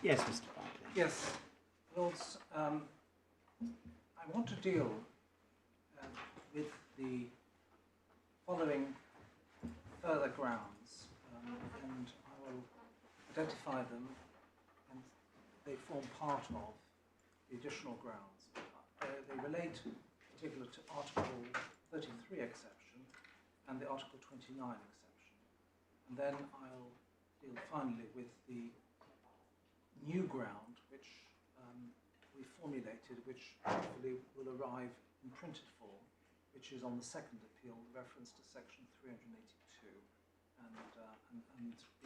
Yes, Mr. Bartley. Yes, Lords, I want to deal with the following further grounds, and I will identify them, and they form part of the additional grounds. They relate in particular to Article 33 exception and the Article 29 exception. And then I'll deal finally with the new ground which we formulated, which hopefully will arrive in printed form, which is on the second appeal, reference to section 382 and the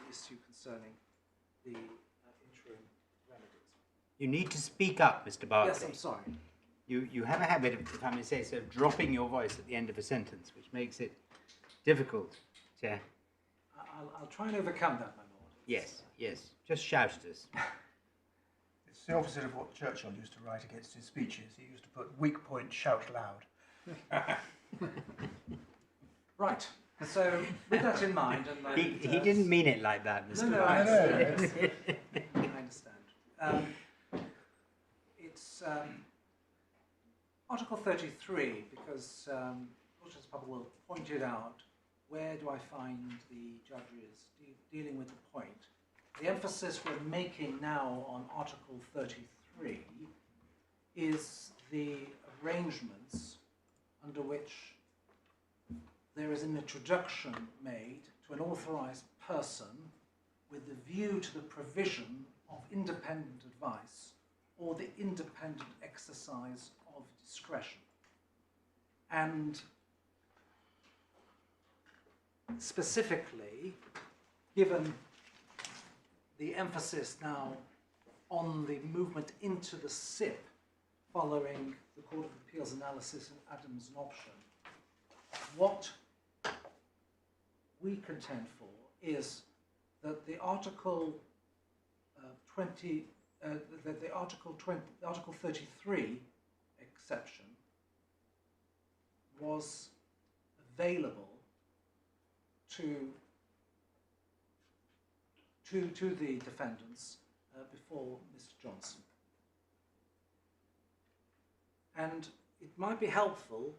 issue concerning the interim remedies. You need to speak up, Mr. Bartley. Yes, I'm sorry. You have a habit of, if I may say so, of dropping your voice at the end of a sentence, which makes it difficult to... I'll try and overcome that, my lord. Yes, yes. Just shout at us. It's the opposite of what Churchill used to write against his speeches. He used to put weak point, shout loud. Right. So, with that in mind... and He didn't mean it like that, Mr. No, Bartley. I understand. It's Article 33, because Justice Popplewell pointed out, where do I find the judges dealing with the point? The emphasis we're making now on Article 33 is the arrangements under which there is an introduction made to an authorised person with the view to the provision of independent advice or the independent exercise of discretion. And specifically, given the emphasis now on the movement into the SIP following the Court of Appeals analysis in Adams and Option, what we contend for is that the Article 33 exception was available to the defendants before Mr. Johnson. And it might be helpful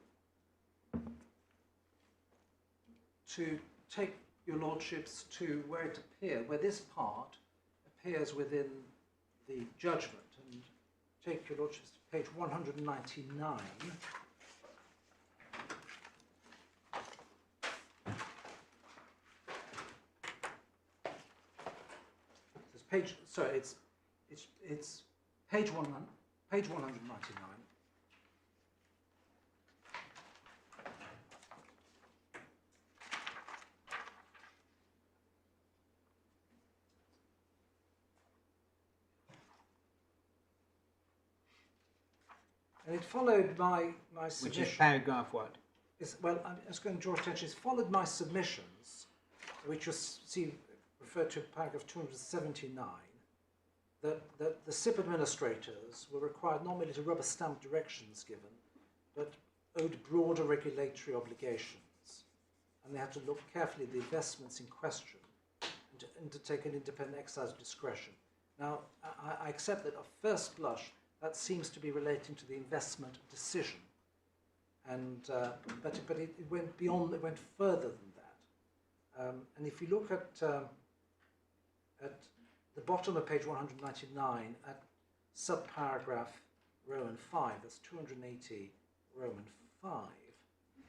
to take your lordships to where it appears, where this part appears within the judgment, and take your lordships to page 199. It's page 199. And it followed my submission. Which is paragraph what? Well, I'm just going to draw attention. It's followed my submissions, which you'll see referred to paragraph 279, that the SIP administrators were required not merely to rubber stamp directions given, but owed broader regulatory obligations. And they had to look carefully at the investments in question and to take an independent exercise of discretion. Now, I accept that at first blush, that seems to be relating to the investment decision. And, but it went beyond, it went further than that. And if you look at the bottom of page 199, at subparagraph Roman 5, that's 280 Roman 5, it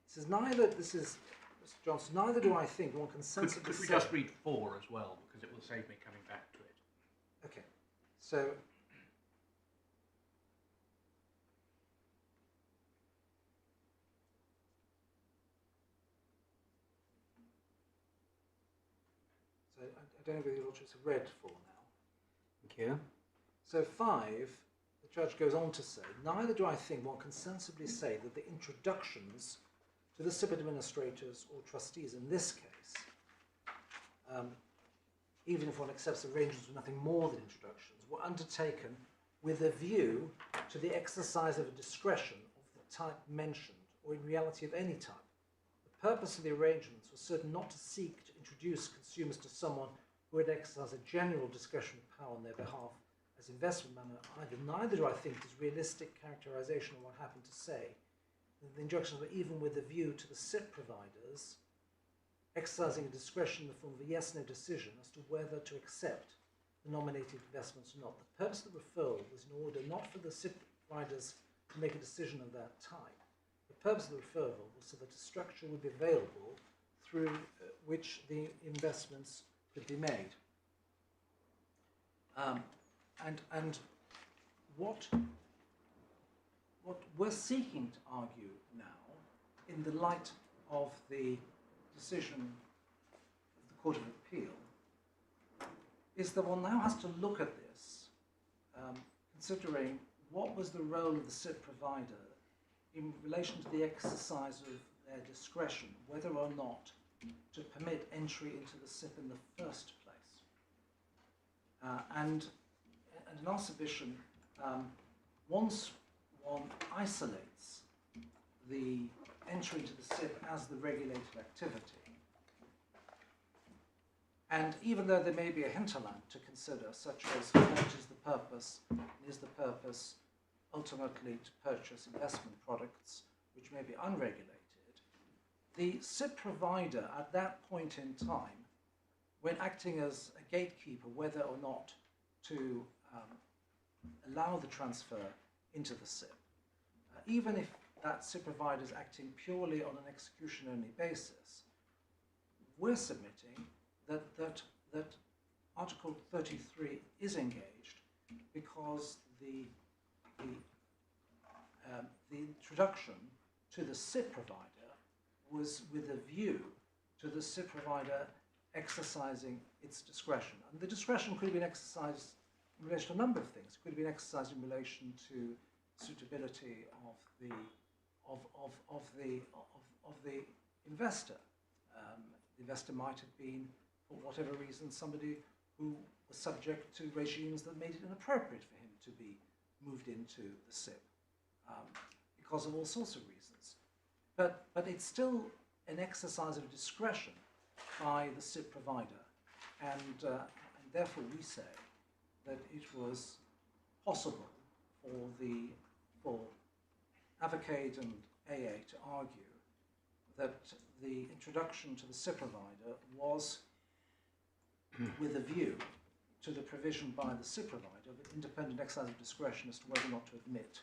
says neither, this is, Mr. Johnson, neither do I think one can sensibly Could we just read 4 as well, because it will save me coming back to it. Okay, so I don't know whether your lordships have read 4 now. Thank you. So 5, the judge goes on to say, neither do I think one can sensibly say that the introductions to the SIP administrators or trustees in this case, even if one accepts arrangements with nothing more than introductions, were undertaken with a view to the exercise of a discretion of the type mentioned, or in reality of any type. The purpose of the arrangements was certain not to seek to introduce consumers to someone would exercise a general discretionary power on their behalf as investment manager either. Neither do I think is realistic characterization of what happened to say that the injunction was even with a view to the SIP providers exercising a discretion in the form of a yes-no decision as to whether to accept the nominated investments or not. The purpose of the referral was in order not for the SIP providers to make a decision of that type. The purpose of the referral was so that a structure would be available through which the investments could be made. And what we're seeking to argue now, in the light of the decision of the Court of Appeal, is that one now has to look at this, considering what was the role of the SIP provider in relation to the exercise of their discretion, whether or not to permit entry into the SIP in the first place. And in our submission, once one isolates the entry into the SIP as the regulated activity, and even though there may be a hinterland to consider, such as what is the purpose, is the purpose ultimately to purchase investment products which may be unregulated, the SIP provider at that point in time, when acting as a gatekeeper, whether or not to allow the transfer into the SIP, even if that SIP provider is acting purely on an execution-only basis, we're submitting that Article 33 is engaged because the introduction to the SIP provider was with a view to the SIP provider exercising its discretion. And the discretion could have been exercised in relation to a number of things. It could have been exercised in relation to suitability of the investor. The investor might have been, for whatever reason, somebody who was subject to regimes that made it inappropriate for him to be moved into the SIP because of all sorts of reasons. But it's still an exercise of discretion by the SIP provider, and therefore we say that it was possible for Avacade and AA to argue that the introduction to the SIP provider was with a view to the provision by the SIP provider of an independent exercise of discretion as to whether or not to admit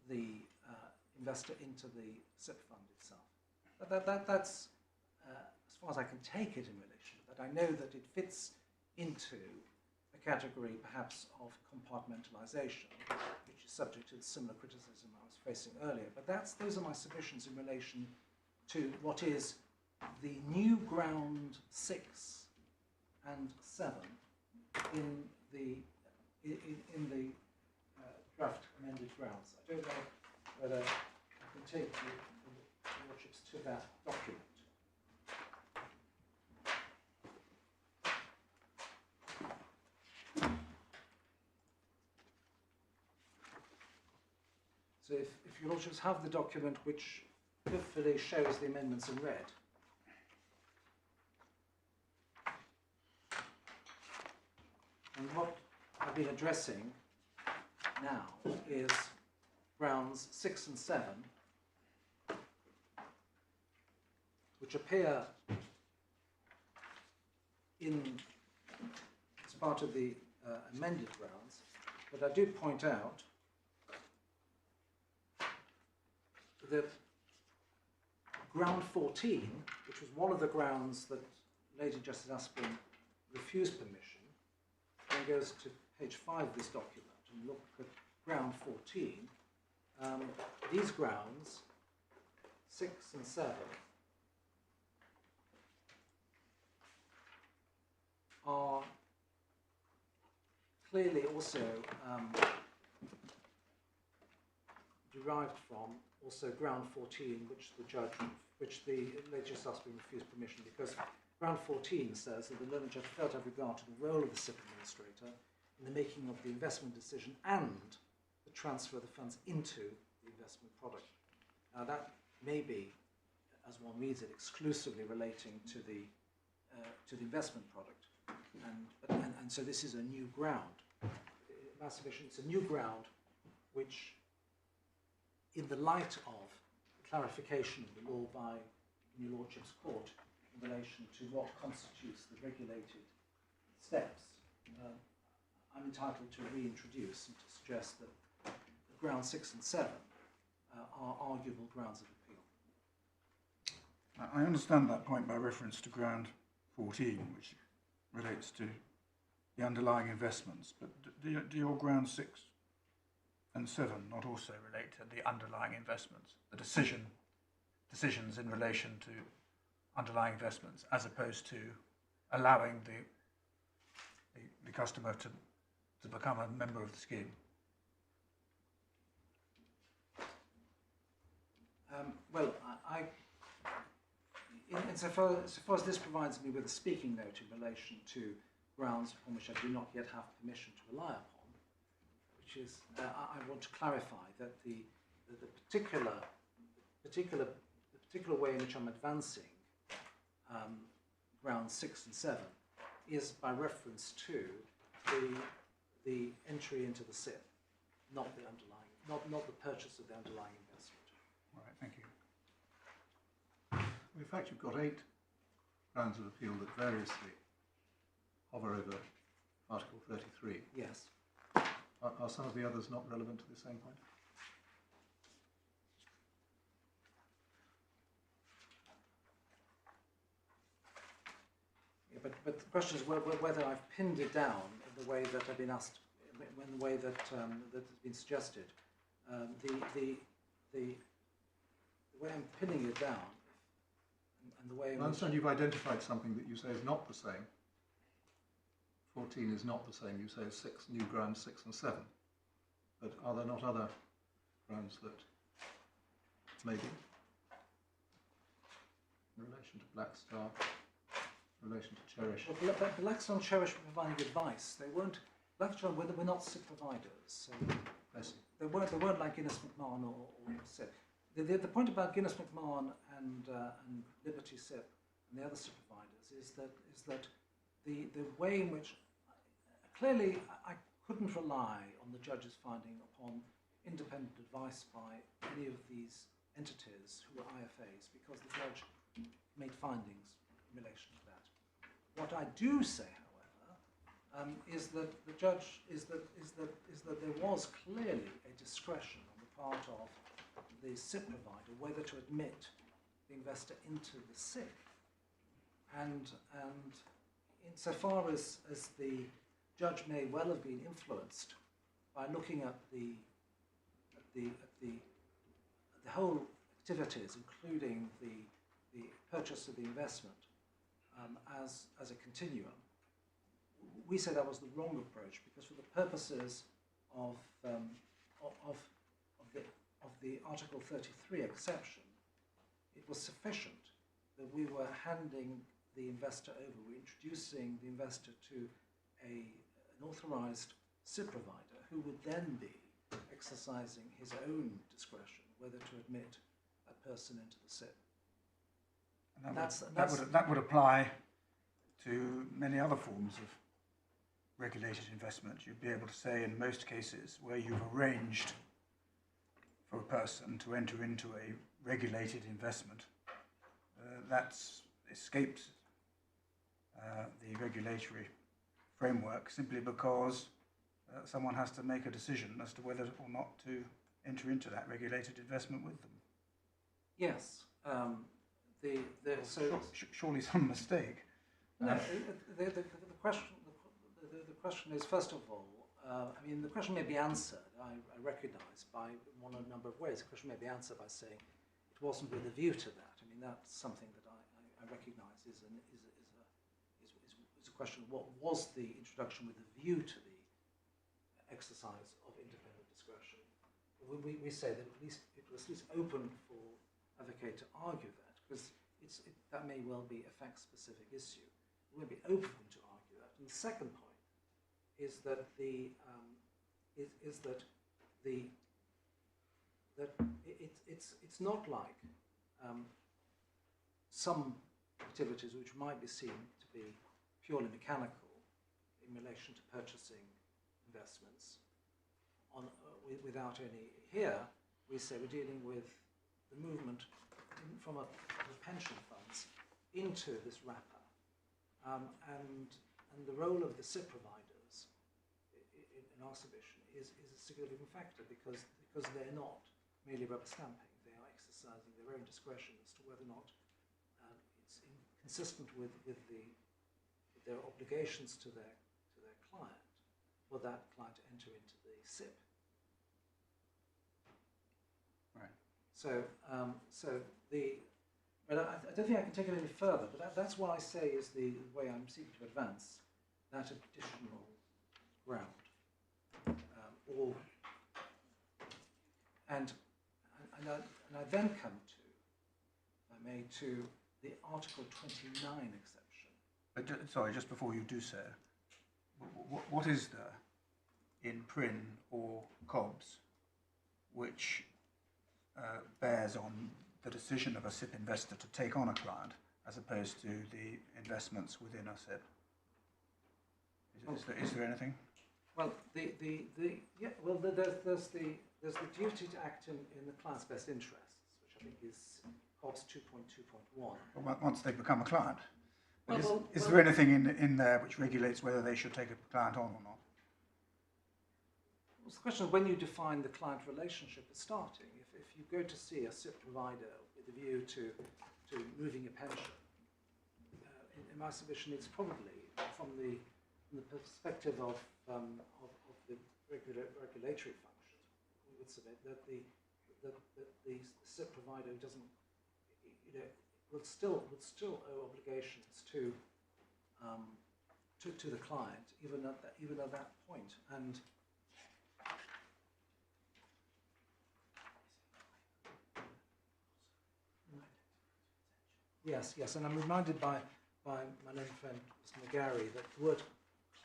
the investor into the SIP fund itself. That's as far as I can take it in relation to that. I know that it fits into a category perhaps of compartmentalization, which is subject to the similar criticism I was facing earlier. But those are my submissions in relation to what is the new ground 6 and 7 in the draft amended grounds. I don't know whether I can take the lordships to that document. So if your lordships have the document which hopefully shows the amendments in red. And what I've been addressing now is grounds 6 and 7, which appear as part of the amended grounds, but I do point out that ground 14, which was one of the grounds that Lady Justice Aspin refused permission, then goes to page 5 of this document and look at ground 14. These grounds, 6 and 7, are clearly also derived from also ground 14, which the Lady Justice Aspin refused permission, because ground 14 says that the learned judge failed to have regard to the role of the SIP administrator in the making of the investment decision and the transfer of the funds into the investment product. Now that may be, as one reads it, exclusively relating to the investment product, And so this is a new ground. Mass sufficient, it's a new ground which, in the light of clarification of the law by Your Lordship's Court in relation to what constitutes the regulated steps, I'm entitled to reintroduce and to suggest that grounds 6 and 7 are arguable grounds of appeal. I understand that point by reference to ground 14, which relates to the underlying investments, but do your ground 6 and 7 not also relate to the underlying investments, the decisions in relation to underlying investments, as opposed to allowing the customer to become a member of the scheme? Well, insofar as this provides me with a speaking note in relation to grounds upon which I do not yet have permission to rely upon, which is, I want to clarify that the particular way in which I'm advancing grounds 6 and 7 is by reference to the entry into the SIP, not the underlying, not the purchase of the underlying investment. All right, thank you. In fact, you've got 8 grounds of appeal that variously hover over Article 33. Yes. Are some of the others not relevant to the same point? Yeah, but the question is whether I've pinned it down in the way that I've been asked, in the way that that has been suggested. The way I'm pinning it down, and the way in I understand you've identified something that you say is not the same. 14 is not the same. You say new grounds 6 and 7. But are there not other grounds that maybe, in relation to Black Star, in relation to Cherish? Well, Black Star and Cherish were providing advice. They weren't. Black Star were not SIP providers. So I see. they weren't like Guinness McMahon or SIP. The point about Guinness McMahon and Liberty SIP and the other SIP providers is that the way in which clearly I couldn't rely on the judge's finding upon independent advice by any of these entities who were IFAs, because the judge made findings in relation to that. What I do say, however, is that the judge is that there was clearly a discretion on the part of the SIP provider whether to admit the investor into the SIP, and insofar as the judge may well have been influenced by looking at the whole activities, including the purchase of the investment, as a continuum, we say that was the wrong approach, because for the purposes of the Article 33 exception, it was sufficient that we were handing the investor over, we're introducing the investor to an authorised SIP provider who would then be exercising his own discretion whether to admit a person into the SIP. And that would apply to many other forms of regulated investment. You'd be able to say in most cases where you've arranged for a person to enter into a regulated investment, that's escaped the regulatory framework simply because someone has to make a decision as to whether or not to enter into that regulated investment with them. Yes. Surely some mistake. No, the question is, first of all, I mean, the question may be answered, I recognise, by one of a number of ways. The question may be answered by saying it wasn't with a view to that. I mean, that's something that I recognise is a question of what was the introduction with a view to the exercise of independent discretion. We say that at least it was at least open for Avacade to argue that, because that may well be a fact-specific issue. It will be open to argue that. And the second point is that it's not like some activities which might be seen to be purely mechanical in relation to purchasing investments without any. Here we say we're dealing with the movement from the pension funds into this wrapper, and the role of the SIP providers in our submission is a significant factor because they're not merely rubber stamping. They are exercising their own discretion as to whether or not it's consistent with their obligations to their client for that client to enter into the SIP. Right. But I don't think I can take it any further. But that's what I say is the way I'm seeking to advance that additional ground. And I then come to, if I may, to the Article 29 exception. But sorry, just before you do so, what is there in Prin or Cobbs which bears on the decision of a SIP investor to take on a client as opposed to the investments within a SIP? Is there anything? Well, there's the duty to act in the client's best interests, which I think is Cobbs 2.2.1. Well, once they become a client. Is there anything in there which regulates whether they should take a client on or not? Well, it's the question of when you define the client relationship as starting. If you go to see a SIP provider with a view to moving a pension, in my submission, it's probably from the perspective of the regulatory functions, we would submit that the SIP provider doesn't, would still owe obligations to the client even at that point. And yes, and I'm reminded by my learned friend Mr. McGarry that the word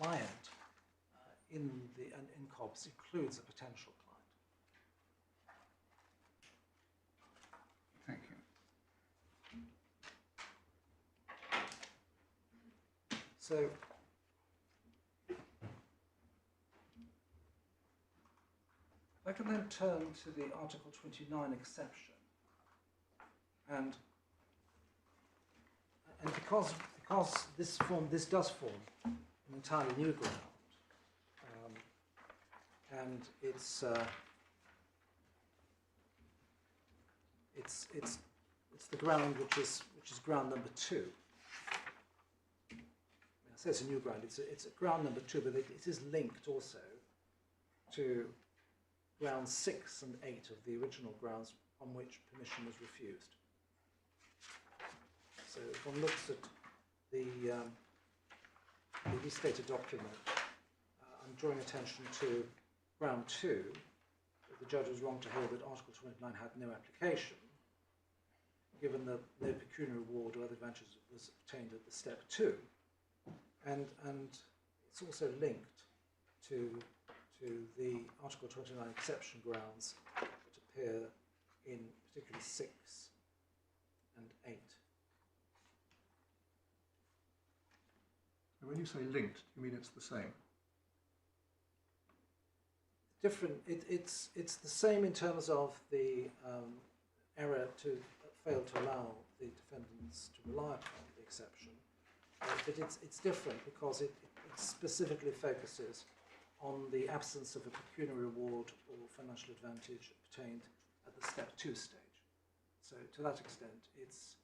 client in Cobbs includes a potential client. Thank you. So I can then turn to the Article 29 exception, and because this does form an entirely new ground, and it's the ground which is ground number 2. I say it's a new ground. It's a ground number 2, but it is linked also to grounds 6 and 8 of the original grounds on which permission was refused. So if one looks at the restated document, I'm drawing attention to ground 2. The judge was wrong to hold that Article 29 had no application, given that no pecuniary reward or other advantage was obtained at the step 2, and it's also linked to the Article 29 exception grounds that appear in particularly 6 and 8. When you say linked, you mean it's the same? Different. It's the same in terms of the error to fail to allow the defendants to rely upon the exception, but it's different because it specifically focuses on the absence of a pecuniary reward or financial advantage obtained at the step 2 stage. So to that extent, it's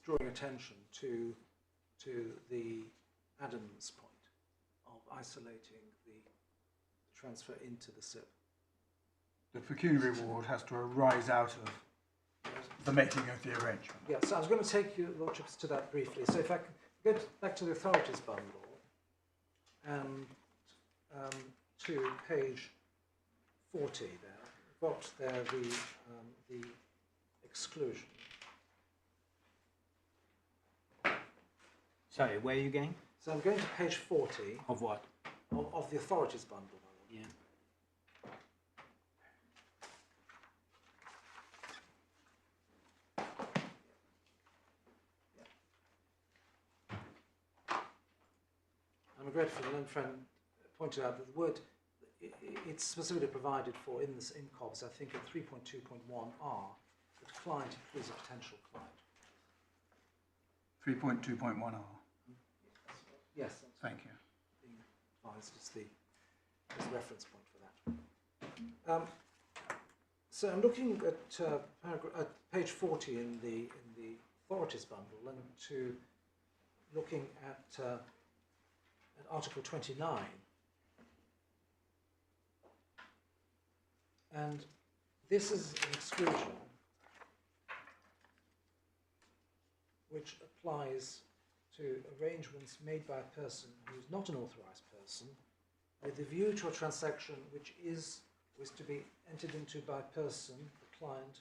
drawing attention to the Adams point of isolating the transfer into the SIP. The pecuniary reward has to arise out of the making of the arrangement. Yeah, so I was going to take you, Lordships, to that briefly. So if I could go back to the authorities bundle and to page 40 there. I've got there the exclusion. Sorry, where are you going? So I'm going to page 40 Of what? of the authorities bundle. Yeah. I'm grateful the learned friend pointed out that the word, it's specifically provided for in this in COBS, I think at 3.2.1r, that client includes a potential client. 3.2.1r. Yes, that's Thank you. being advised as the reference point for that. So I'm looking at page 40 in the authorities bundle, and to looking at Article 29. And this is an exclusion which applies to arrangements made by a person who is not an authorised person with a view to a transaction which is to be entered into by a person, the client,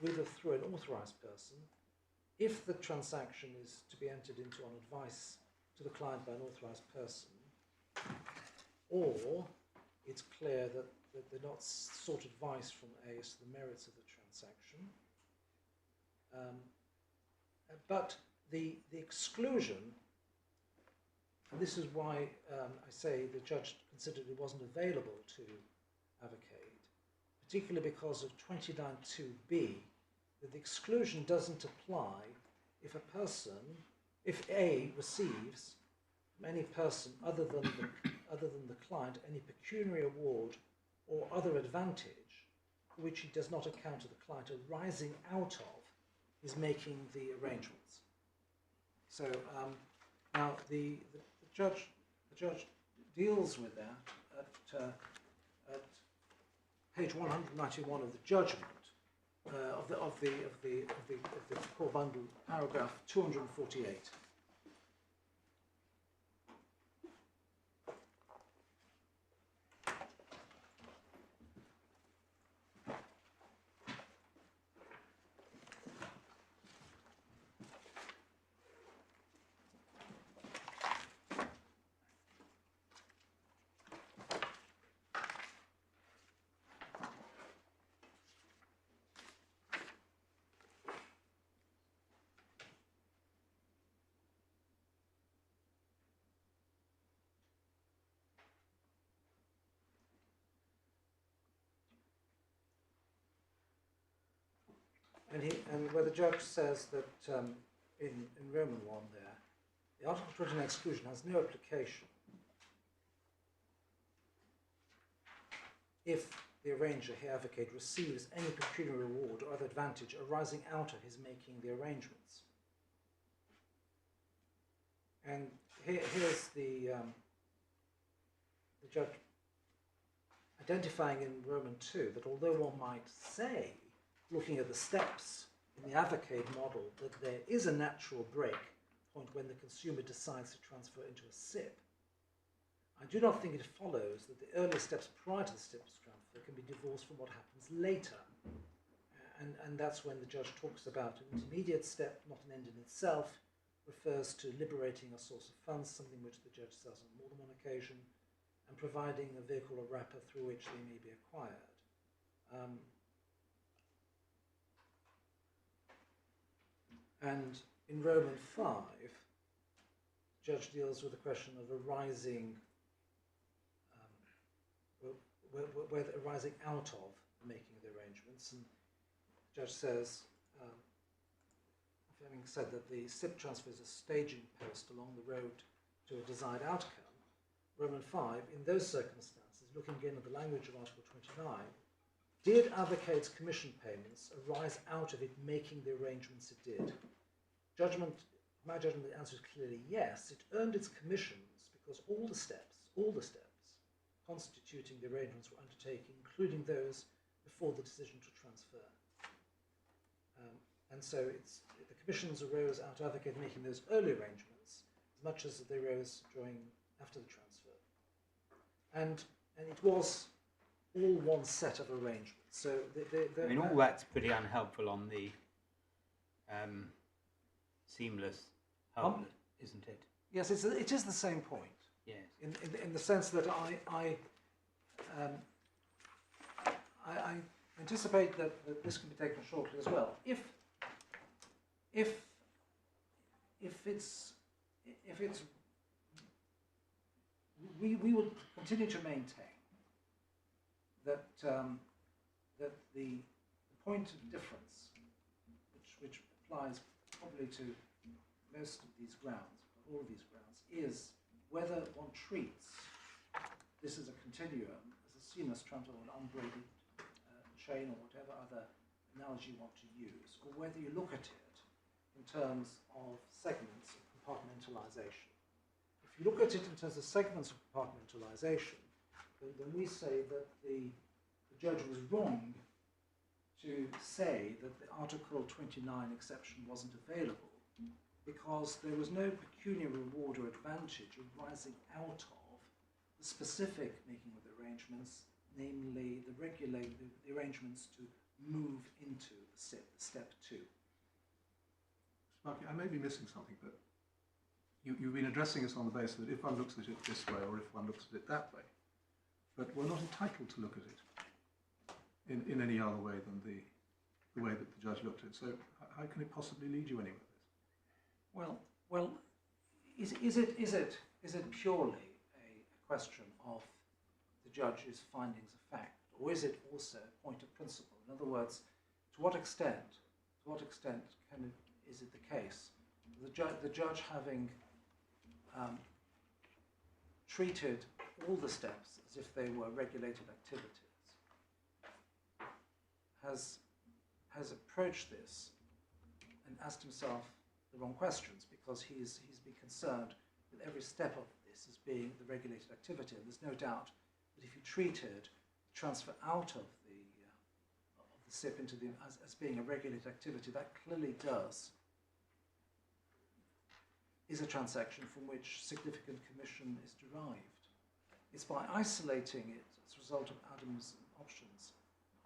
with or through an authorised person, if the transaction is to be entered into on advice to the client by an authorised person, or it's clear that they're not sought advice from A as to the merits of the transaction. But the exclusion, and this is why I say the judge considered it wasn't available to Avacade, particularly because of 29.2b, that the exclusion doesn't apply if a person, if A receives from any person other than the client any pecuniary award or other advantage for which he does not account to the client arising out of his making the arrangements. So now the judge deals with that at page 191 of the judgment of the core bundle, paragraph 248. And where the judge says that in Roman 1 there, the Article 29 exclusion has no application if the arranger, here Avacade, receives any pecuniary reward or other advantage arising out of his making the arrangements. And here's the judge identifying in Roman 2 that although one might say, looking at the steps in the Avacade model, that there is a natural break point when the consumer decides to transfer into a SIP, I do not think it follows that the earlier steps prior to the SIP's transfer can be divorced from what happens later. And that's when the judge talks about an intermediate step, not an end in itself, refers to liberating a source of funds, something which the judge says on more than one occasion, and providing a vehicle or wrapper through which they may be acquired. And in Roman 5, the judge deals with the question of arising, arising out of the making of the arrangements. And the judge says, having said that the SIP transfer is a staging post along the road to a desired outcome, Roman 5, in those circumstances, looking again at the language of Article 29, did Avacade's commission payments arise out of it making the arrangements it did? My judgment, the answer is clearly yes. It earned its commissions because all the steps constituting the arrangements were undertaken, including those before the decision to transfer. And so the commissions arose out of Avacade making those early arrangements as much as they arose after the transfer. And it was all one set of arrangements. So I mean, all that's pretty unhelpful on the seamless whole, isn't it? Yes, it is the same point. Yes. In the sense that I anticipate that this can be taken shortly as well. If it's we will continue to maintain that that the point of difference, which applies probably to most of these grounds, all of these grounds, is whether one treats this as a continuum, as a seamless trunk or an unbraided chain or whatever other analogy you want to use, or whether you look at it in terms of segments of compartmentalization. If you look at it in terms of segments of compartmentalization, then we say that the judge was wrong to say that the Article 29 exception wasn't available because there was no pecuniary reward or advantage arising out of the specific making of the arrangements, namely the arrangements to move into the step 2. Sparky, I may be missing something, but you've been addressing us on the basis that if one looks at it this way or if one looks at it that way, but we're not entitled to look at it in any other way than the way that the judge looked at it. So how can it possibly lead you anywhere? Well, is it purely a question of the judge's findings of fact, or is it also a point of principle? In other words, to what extent is it the case the judge having treated all the steps as if they were regulated activities has approached this and asked himself the wrong questions, because he's been concerned with every step of this as being the regulated activity. And there's no doubt that if you treated transfer out of the SIP into as being a regulated activity, that clearly is a transaction from which significant commission is derived. It's by isolating it as a result of Adams' options,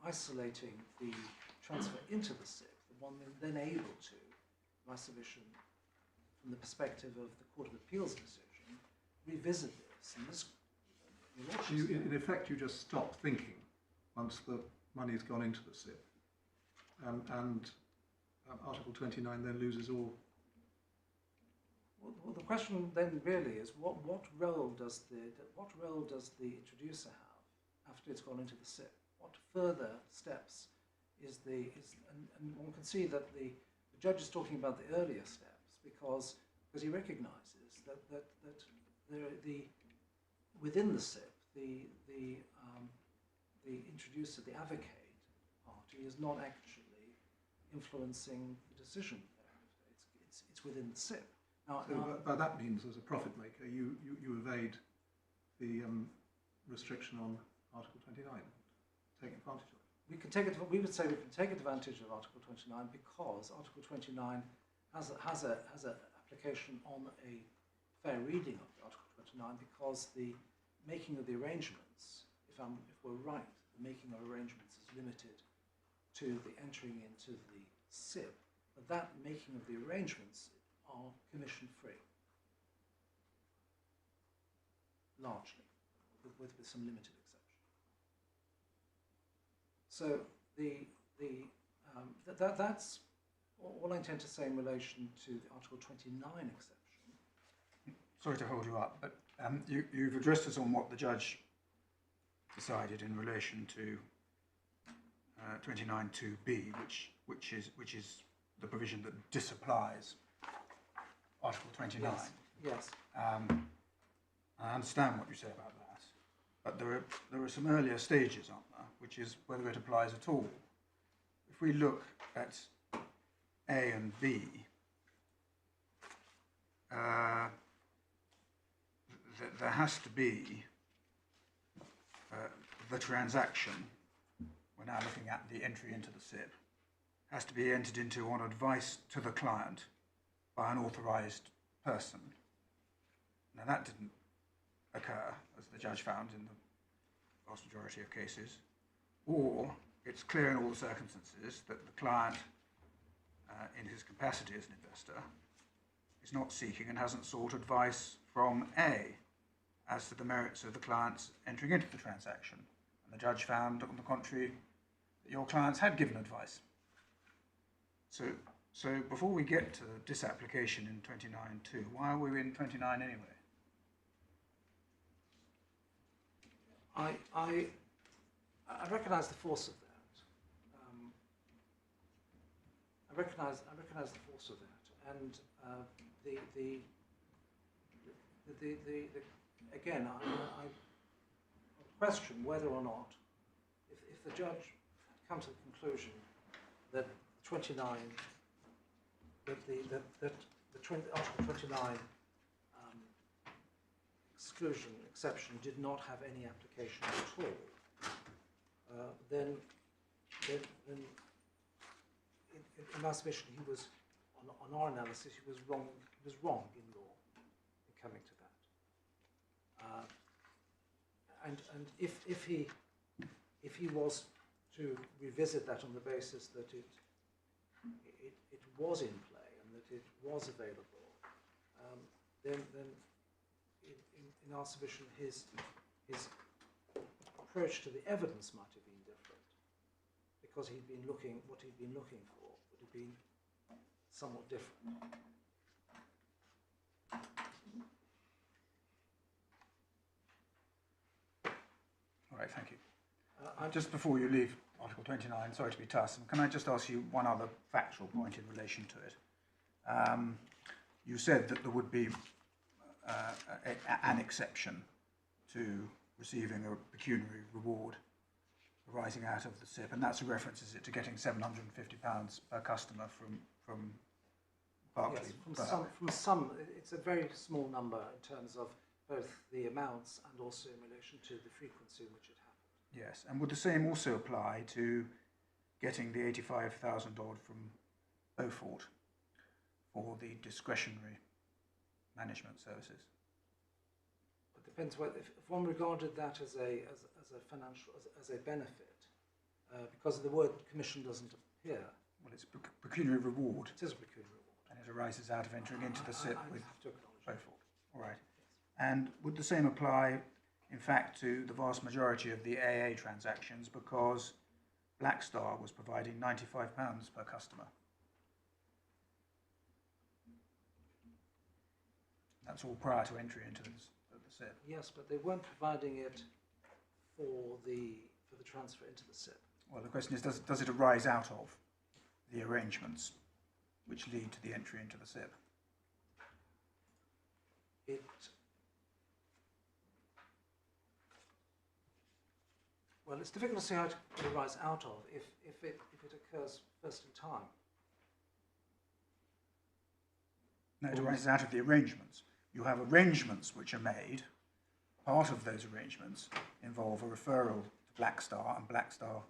isolating the transfer into the SIP, that one then able to, my submission, from the perspective of the Court of Appeals decision, revisit this. And this in effect, you just stop thinking once the money's gone into the SIP, and Article 29 then loses all. Well, the question then really is what role does the introducer have after it's gone into the SIP? What further steps and one can see that the judge is talking about the earlier steps because he recognises that within the SIP the introducer, the Avacade party, is not actually influencing the decision thereafter. It's within the SIP. Now, but that means, as a profit maker, you evade the restriction on Article 29, take advantage of it. We would say we can take advantage of Article 29 because Article 29 has an application on a fair reading of Article 29, because the making of the arrangements, if we're right, the making of arrangements is limited to the entering into the SIP, but that making of the arrangements are commission free, largely, with some limited exception. So that's all I intend to say in relation to the Article 29 exception. Sorry to hold you up, but you've addressed us on what the judge decided in relation to 29(2)(b), which is the provision that disapplies Article 29. Yes. I understand what you say about that, but there are some earlier stages, aren't there, which is whether it applies at all. If we look at A and B, there has to be the transaction, we're now looking at the entry into the SIP, has to be entered into on advice to the client by an authorised person. Now that didn't occur, as the judge found in the vast majority of cases, or it's clear in all the circumstances that the client, in his capacity as an investor, is not seeking and hasn't sought advice from A as to the merits of the client's entering into the transaction. And the judge found, on the contrary, that your clients had given advice. So before we get to disapplication in 29(2), why are we in 29 anyway? I recognise the force of that. I recognise the force of that, and again, I question whether or not, if the judge comes to the conclusion that 29, Article 29 exception did not have any application at all, then in my submission, he was, on our analysis, he was wrong. He was wrong in law in coming to that. And if he was to revisit that on the basis that it was in play and that it was available, then in our submission, his approach to the evidence might have been different, because what he'd been looking for would have been somewhat different. All right, thank you. Just before you leave Article 29, sorry to be tough, can I just ask you one other factual point in relation to it? You said that there would be an exception to receiving a pecuniary reward arising out of the SIP, and that's a reference, is it, to getting £750 per customer from Barclays? Yes, from some, it's a very small number in terms of both the amounts and also in relation to the frequency in which it happened. Yes, and would the same also apply to getting the 85,000 odd from Beaufort for the discretionary management services? It depends whether, if one regarded that as a financial, as a benefit, because the word commission doesn't appear. Well, it's pecuniary reward. It is a pecuniary reward. And it arises out of entering into the SIP with have to acknowledge Beaufort. All right. And would the same apply, in fact, to the vast majority of the AA transactions, because Black Star was providing £95 per customer? That's all prior to entry into the SIP. Yes, but they weren't providing it for the transfer into the SIP. Well, the question is, does it arise out of the arrangements which lead to the entry into the SIP? Well, it's difficult to see how it could arise out of if it occurs first in time. No, it arises out of the arrangements. You have arrangements which are made. Part of those arrangements involve a referral to Black Star, and Black Star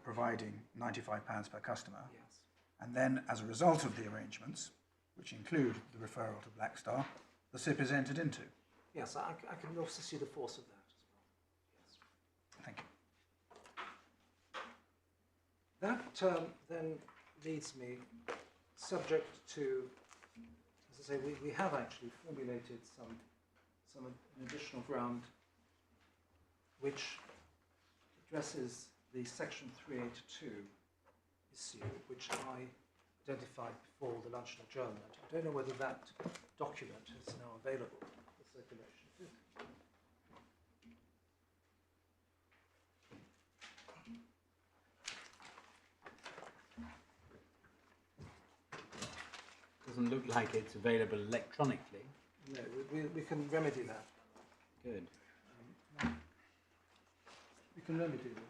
providing £95 per customer. Yes. And then, as a result of the arrangements, which include the referral to Black Star, the SIP is entered into. Yes, I can also see the force of that as well. Yes. Thank you. That then leads me, subject to, as I say, we have actually formulated an additional ground which addresses the Section 382 issue, which I identified before the luncheon adjournment. I don't know whether that document is now available for circulation. Doesn't look like it's available electronically. No, we can remedy that. Good. We can remedy that.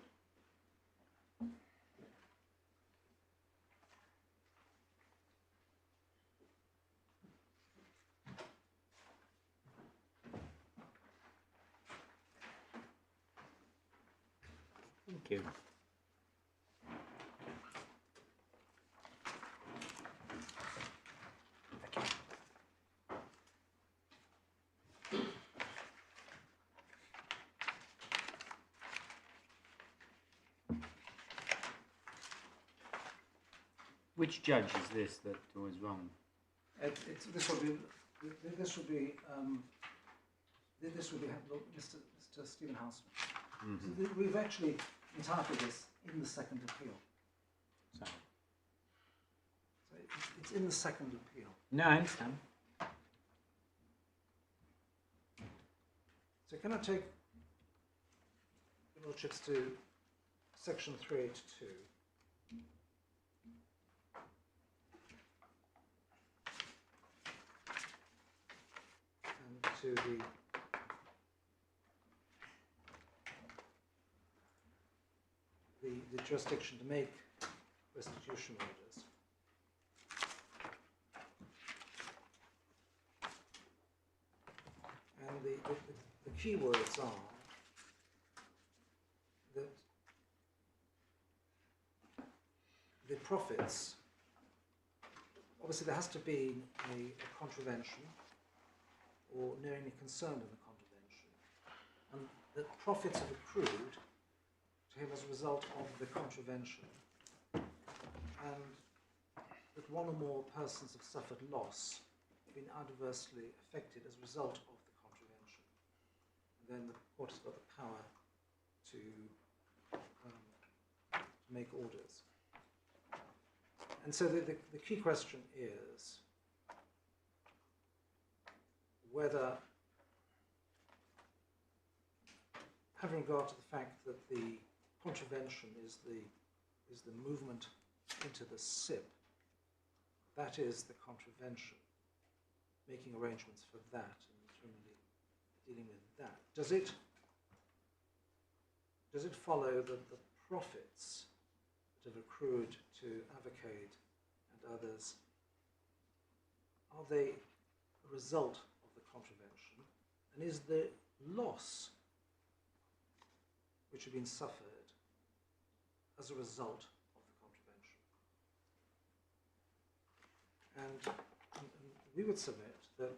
Thank you. Which judge is this that was wrong? This will be Mr. Stephen Houseman. Mm-hmm. So we've actually entitled this in the second appeal. So It's in the second appeal. no, I understand. So can I take Lordships to section 382. And to the jurisdiction to make restitution orders. And the key words are that the profits, obviously there has to be a contravention or knowingly concerned in the contravention, and that profits have accrued to him as a result of the contravention, and that one or more persons have suffered loss, been adversely affected as a result of the contravention. And then the court has got the power to make orders. And so the key question is whether, having regard to the fact that the contravention is the movement into the SIP, that is the contravention, making arrangements for that and determinedly dealing with that. Does it follow that the profits that have accrued to Avacade and others, are they a result of the contravention, and is the loss which have been suffered as a result of the contravention? And we would submit that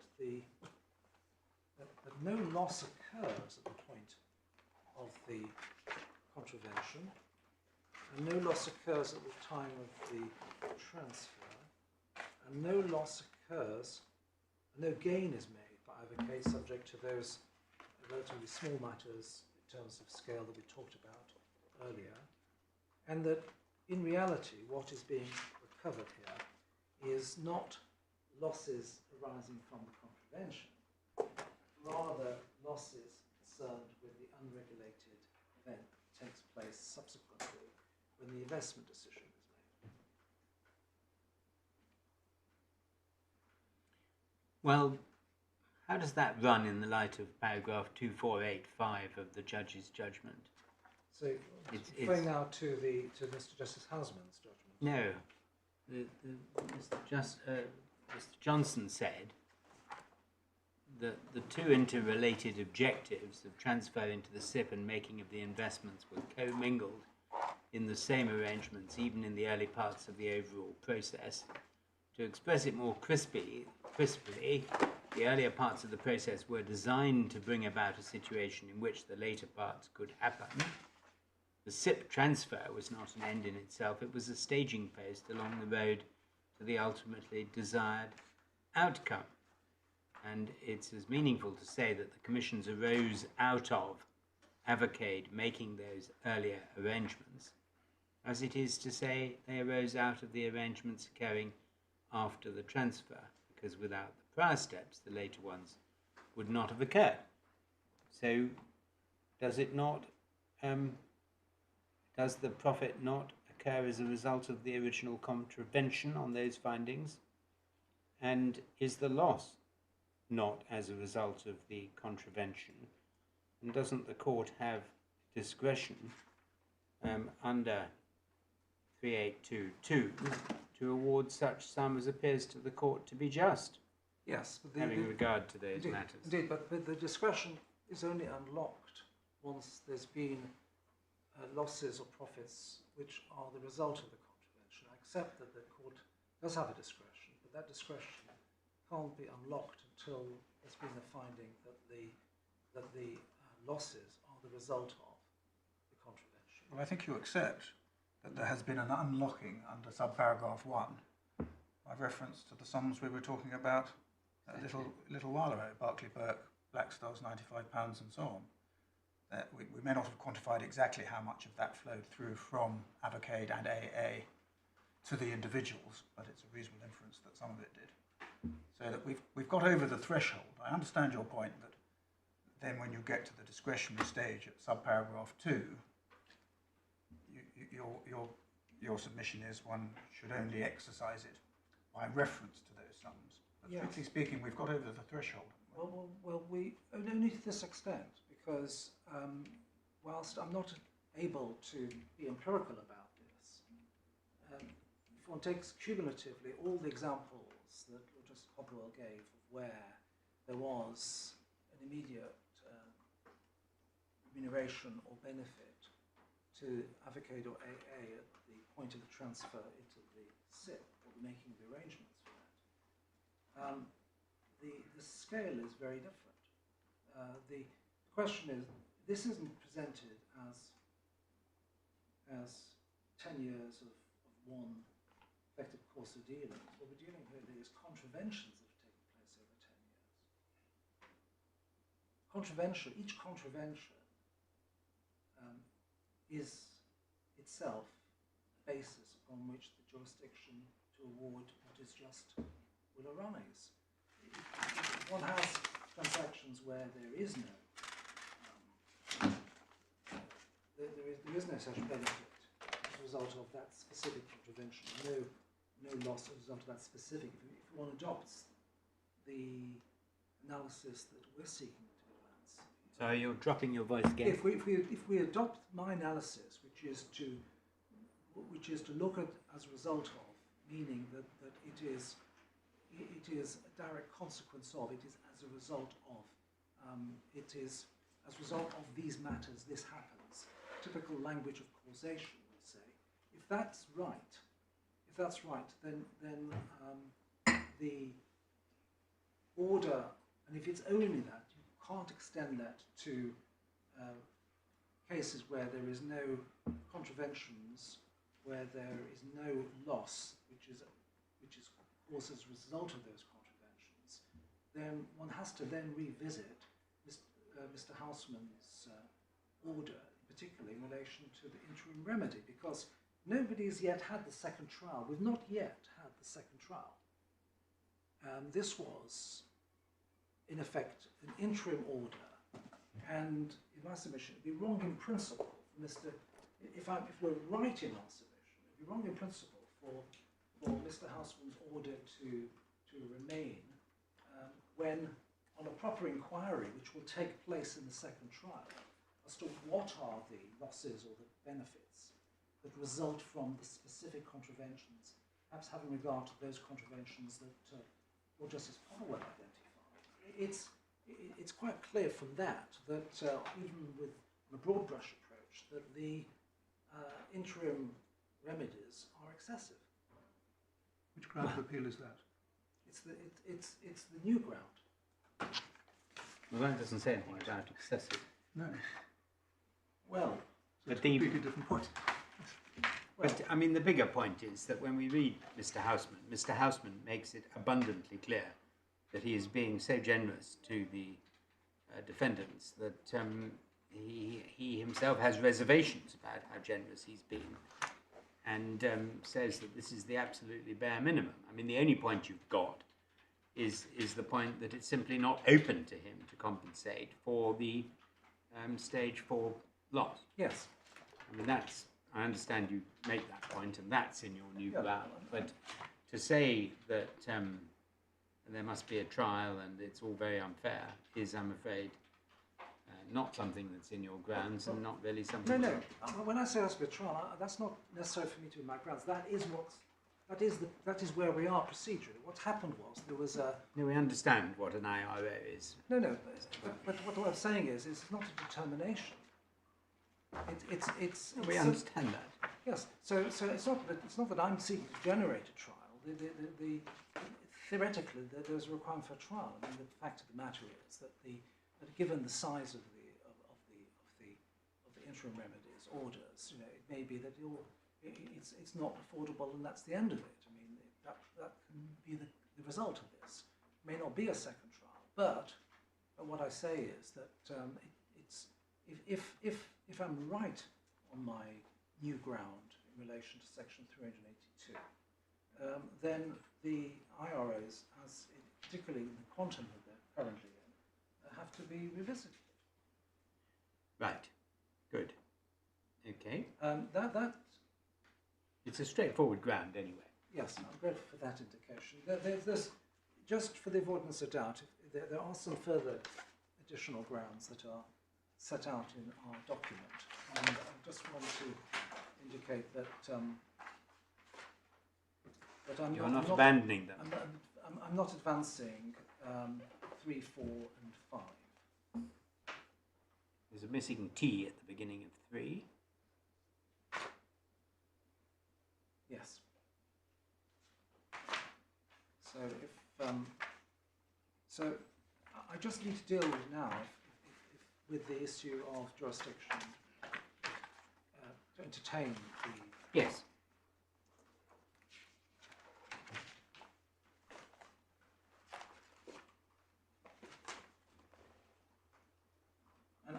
that no loss occurs at the point of the contravention, and no loss occurs at the time of the transfer, and no loss occurs, no gain is made by Avacade, subject to those relatively small matters in terms of scale that we talked about earlier, and that in reality what is being recovered here is not losses arising from the contravention, rather losses concerned with the unregulated event that takes place subsequently when the investment decision is made. Well, how does that run in the light of paragraph 2485 of the judge's judgment? So, referring now to Mr. Justice Houseman's judgment. No, Mr. Johnson said that the two interrelated objectives of transfer into the SIP and making of the investments were commingled in the same arrangements, even in the early parts of the overall process. To express it more crisply, the earlier parts of the process were designed to bring about a situation in which the later parts could happen. The SIP transfer was not an end in itself, it was a staging post along the road to the ultimately desired outcome. And it's as meaningful to say that the commissions arose out of Avacade making those earlier arrangements, as it is to say they arose out of the arrangements occurring after the transfer, because without the prior steps, the later ones would not have occurred. So, does it not, does the profit not occur as a result of the original contravention on those findings? And is the loss not as a result of the contravention? And doesn't the court have discretion under 3822 to award such sum as appears to the court to be just? Yes, but having regard to those matters. Indeed, but the discretion is only unlocked once there's been losses or profits which are the result of the contravention. I accept that the court does have a discretion, but that discretion can't be unlocked until there's been a finding that the losses are the result of the contravention. Well, I think you accept that there has been an unlocking under subparagraph 1 by reference to the sums we were talking about a little while ago, Barclay Burke, Blackstars, £95 and so on. We may not have quantified exactly how much of that flowed through from Avacade and AA to the individuals, but it's a reasonable inference that some of it did. So that we've got over the threshold. I understand your point that then when you get to the discretionary stage at subparagraph 2, your submission is one should only exercise it by reference to those sums. But Yes. strictly speaking, we've got over the threshold. Well, we only to this extent, because whilst I'm not able to be empirical about this, if one takes cumulatively all the examples that Justice Popplewell gave of where there was an immediate remuneration or benefit to Avacade or AA at the point of the transfer into the SIP or the making of the arrangements for that, the scale is very different. The question is, this isn't presented as 10 years of one effective course of dealing. What we're dealing with is contraventions that have taken place over 10 years. Each contravention is itself a basis upon which the jurisdiction to award what is just will arise. If one has transactions where there is no there is no such benefit as a result of that specific contravention, no loss as a result of that specific. If one adopts the analysis that we're seeking to advance. So you're dropping your voice again. If we adopt my analysis, which is to look at as a result of, meaning that it is a direct consequence of, it is as a result of, it is as a result of these matters, this happens. Typical language of causation, we say. If that's right, then the order, and if it's only that, you can't extend that to cases where there is no contraventions, where there is no loss, which is caused as a result of those contraventions. Then one has to then revisit Mr. Houseman's order, particularly in relation to the interim remedy, because nobody's yet had the second trial. We've not yet had the second trial. This was, in effect, an interim order, and in my submission, it would be wrong in principle for if we're right in our submission, it would be wrong in principle for Mr. Houseman's order to remain when, on a proper inquiry, which will take place in the second trial, as to what are the losses or the benefits that result from the specific contraventions, perhaps having regard to those contraventions that Justice Popplewell identified. It's quite clear from that even with a broad brush approach, that the interim remedies are excessive. Which ground of appeal is that? It's the new ground. Well, that doesn't say anything about excessive. No. Well, So it's a completely different point. But I mean, the bigger point is that when we read Mr. Houseman makes it abundantly clear that he is being so generous to the defendants that he himself has reservations about how generous he's been, and says that this is the absolutely bare minimum. I mean, the only point you've got is the point that it's simply not open to him to compensate for the stage 4 loss. yes. I mean, I understand you make that point, and that's in your new Yeah. ground. But to say that there must be a trial and it's all very unfair is, I'm afraid, not something that's in your grounds, and not really something. No. When I say there has to be a trial, that's not necessary for me to be in my grounds. That is where we are procedurally. What happened was there was a. No, we understand what an IRO is. No. But what I'm saying is, it's not a determination. It's We understand that. Yes. So it's not that I'm seeking to generate a trial. Theoretically, there's a requirement for a trial. I mean, the fact of the matter is that given the size of the interim remedies orders, it may be that it's not affordable, and that's the end of it. I mean, that can be the result of this. It may not be a second trial, but what I say is that it's if I'm right on my new ground in relation to Section 382, then the IROs, particularly in the quantum that they're currently in, have to be revisited. Right. Good. Okay. That It's a straightforward ground anyway. yes, I'm grateful for that indication. There's just for the avoidance of doubt, there are some further additional grounds that are set out in our document, and I just want to indicate that that You're not abandoning them. I'm not advancing 3, 4, and 5. There's a missing T at the beginning of 3. Yes. So if so, I just need to deal with now with the issue of jurisdiction to entertain the. Yes.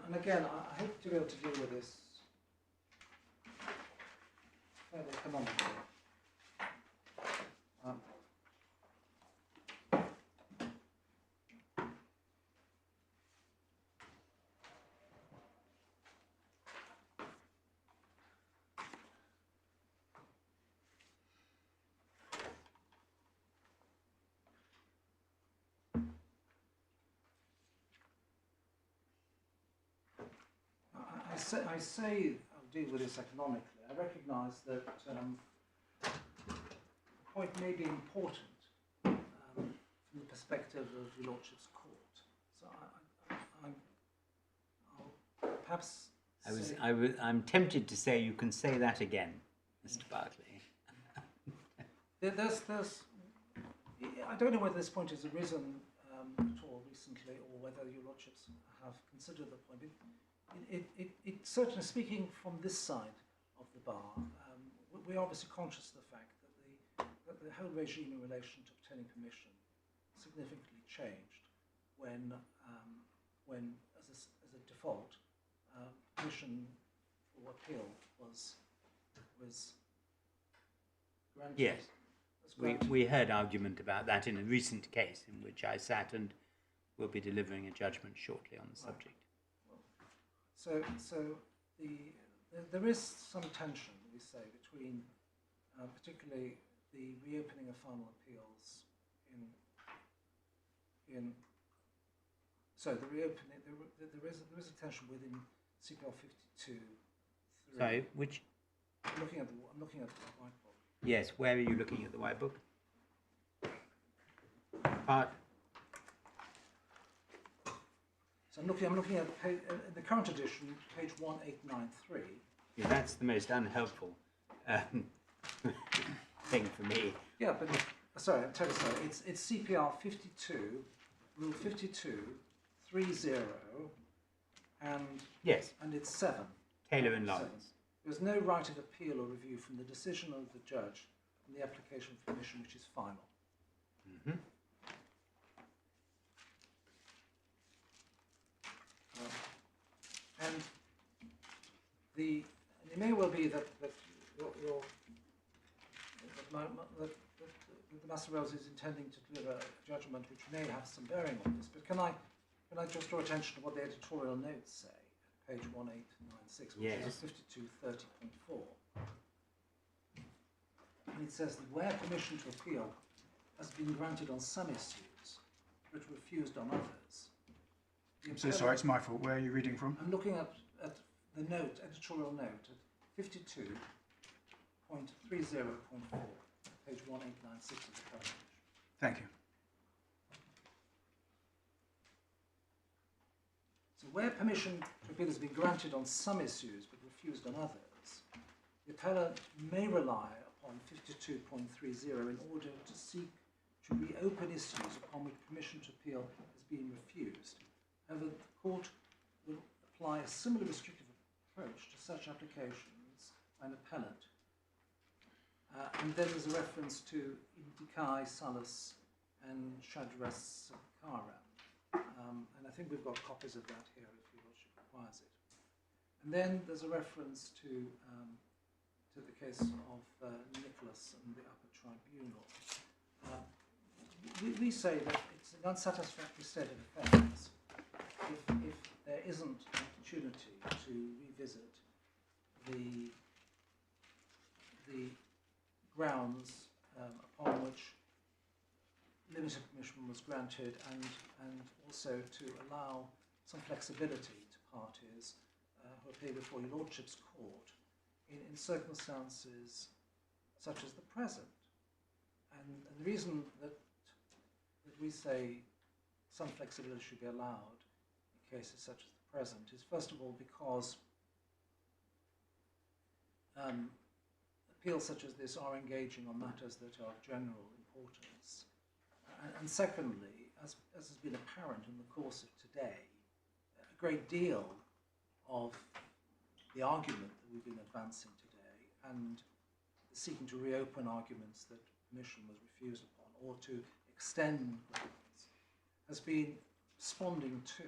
And again, I hope to be able to deal with this fairly economically. I say I'll deal with this economically. I recognise that the point may be important from the perspective of your Lordship's court. So I'll perhaps. I'm tempted to say you can say that again, Mr. Barclay. There's. I don't know whether this point has arisen at all recently, or whether your Lordships have considered the point. It certainly, speaking from this side of the bar, we're obviously conscious of the fact that the whole regime in relation to obtaining permission significantly changed when as a default, permission for appeal was granted. Yes. We heard argument about that in a recent case in which I sat and will be delivering a judgment shortly on the subject. So there is some tension, we say, between particularly the reopening of final appeals the reopening. There is a tension within CPL 52. Sorry, which? I'm looking at the white book. Yes, where are you looking at the white book? Part. So I'm looking at the current edition, page 1893. Yeah, that's the most unhelpful thing for me. Yeah, but sorry, I'm terribly sorry. It's CPR 52, Rule 52, 30, and Yes. and it's 7. Taylor and Lawrence. There is no right of appeal or review from the decision of the judge on the application for permission, which is final. Mm-hmm. And it may well be that the Master Rose is intending to deliver a judgment which may have some bearing on this. But can I just draw attention to what the editorial notes say at page 1896, which Yes. is 5230.4. And it says that where permission to appeal has been granted on some issues, but refused on others. I'm so sorry, it's my fault. Where are you reading from? I'm looking at the note, editorial note, at 52.30.4, page 1896 of the current edition. Thank you. So where permission to appeal has been granted on some issues but refused on others, the appellant may rely upon 52.30 in order to seek to reopen issues upon which permission to appeal has been refused. However, the court will apply a similar restrictive approach to such applications by an appellant. And then there's a reference to Indikai, Salus, and Shadras Sakara. And I think we've got copies of that here if your Lordship requires it. And then there's a reference to the case of Nicholas and the Upper Tribunal. We say that it's an unsatisfactory state of affairs if there isn't an opportunity to revisit the grounds upon which limited permission was granted, and also to allow some flexibility to parties who appear before your Lordship's court in circumstances such as the present. And the reason that we say some flexibility should be allowed in cases such as the present is, first of all, because appeals such as this are engaging on matters that are of general importance. And secondly, as has been apparent in the course of today, a great deal of the argument that we've been advancing today and the seeking to reopen arguments that permission was refused upon or to extend grounds has been responding to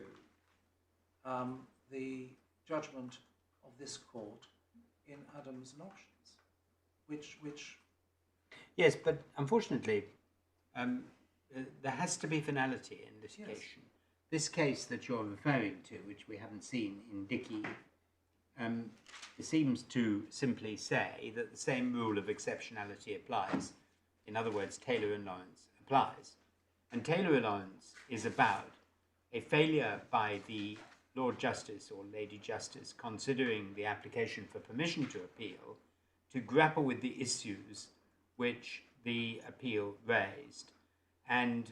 the judgment of this court in Adams and Options, which Yes, but unfortunately, there has to be finality in litigation. Yes. This case that you're referring to, which we haven't seen in Dickey, seems to simply say that the same rule of exceptionality applies. In other words, Taylor and Lawrence applies. And Taylor and Lawrence is about a failure by the Lord Justice or Lady Justice considering the application for permission to appeal to grapple with the issues which the appeal raised, and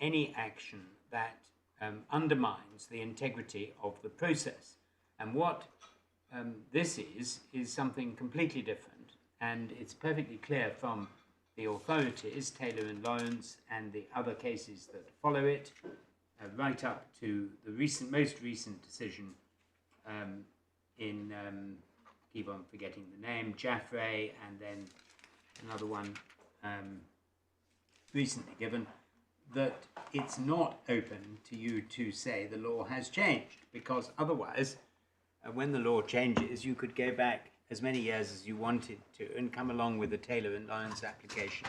any action that undermines the integrity of the process. And what this is something completely different, and it's perfectly clear from the authorities, Taylor and Lawrence, and the other cases that follow it, right up to the most recent decision in, keep on forgetting the name, Jaffray, and then another one recently given, that it's not open to you to say the law has changed, because otherwise, when the law changes, you could go back as many years as you wanted to and come along with the Taylor and Lawrence application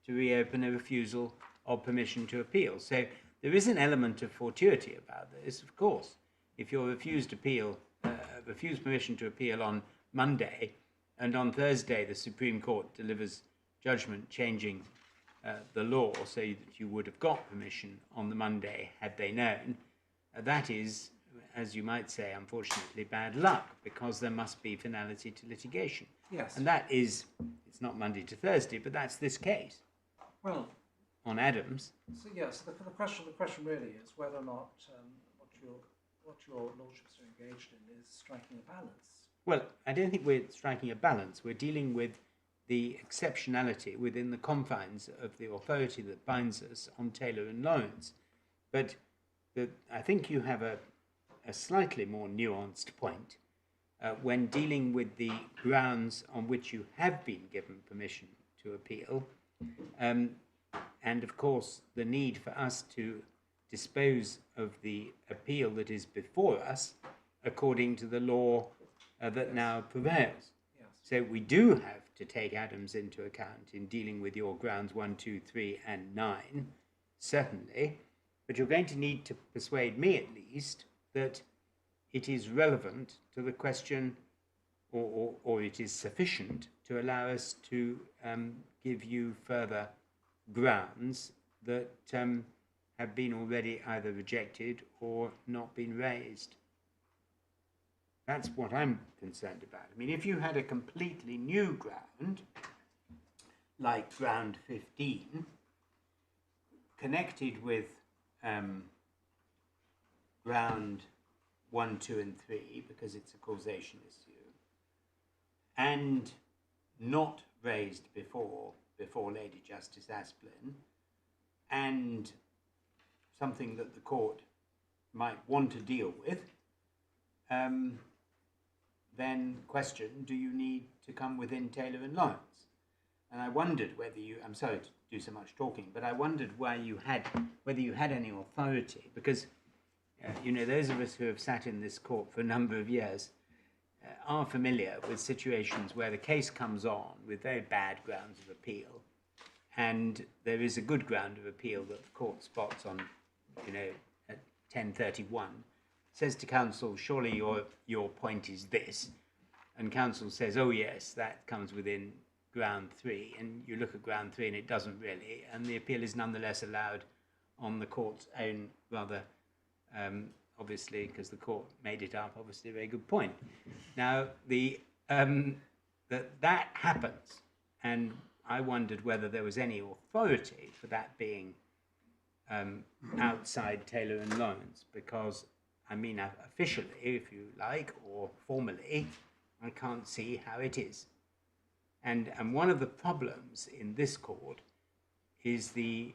to reopen a refusal of permission to appeal. So there is an element of fortuity about this, of course. If you're refused permission to appeal on Monday, and on Thursday the Supreme Court delivers judgment changing the law so that you would have got permission on the Monday had they known, that is, as you might say, unfortunately, bad luck, because there must be finality to litigation. yes, And that is, it's not Monday to Thursday, but that's this case well, on Adams. so yes, the question really is whether or not what your lordships are engaged in is striking a balance. Well, I don't think we're striking a balance. We're dealing with the exceptionality within the confines of the authority that binds us on Taylor and Lawrence. But I think you have a slightly more nuanced point when dealing with the grounds on which you have been given permission to appeal, and of course the need for us to dispose of the appeal that is before us according to the law that now prevails. Yes. So we do have to take Adams into account in dealing with your grounds 1, 2, 3, and 9, certainly, but you're going to need to persuade me at least that it is relevant to the question, or it is sufficient to allow us to give you further grounds that have been already either rejected or not been raised. That's what I'm concerned about. I mean, if you had a completely new ground, like ground 15, connected with ground 1, 2, and 3, because it's a causation issue, and not raised before Lady Justice Asplin, and something that the court might want to deal with, then question, do you need to come within Taylor and Lawrence? And I wondered whether you, I'm sorry to do so much talking, but I wondered whether you had any authority, because those of us who have sat in this court for a number of years are familiar with situations where the case comes on with very bad grounds of appeal, and there is a good ground of appeal that the court spots on, at 10:31, says to counsel, surely your point is this, and counsel says, oh yes, that comes within ground 3, and you look at ground 3 and it doesn't really, and the appeal is nonetheless allowed on the court's own rather, obviously, because the court made it up, obviously a very good point. Now, that happens, and I wondered whether there was any authority for that being outside Taylor and Lawrence, because, I mean, officially, if you like, or formally, I can't see how it is. And one of the problems in this court is the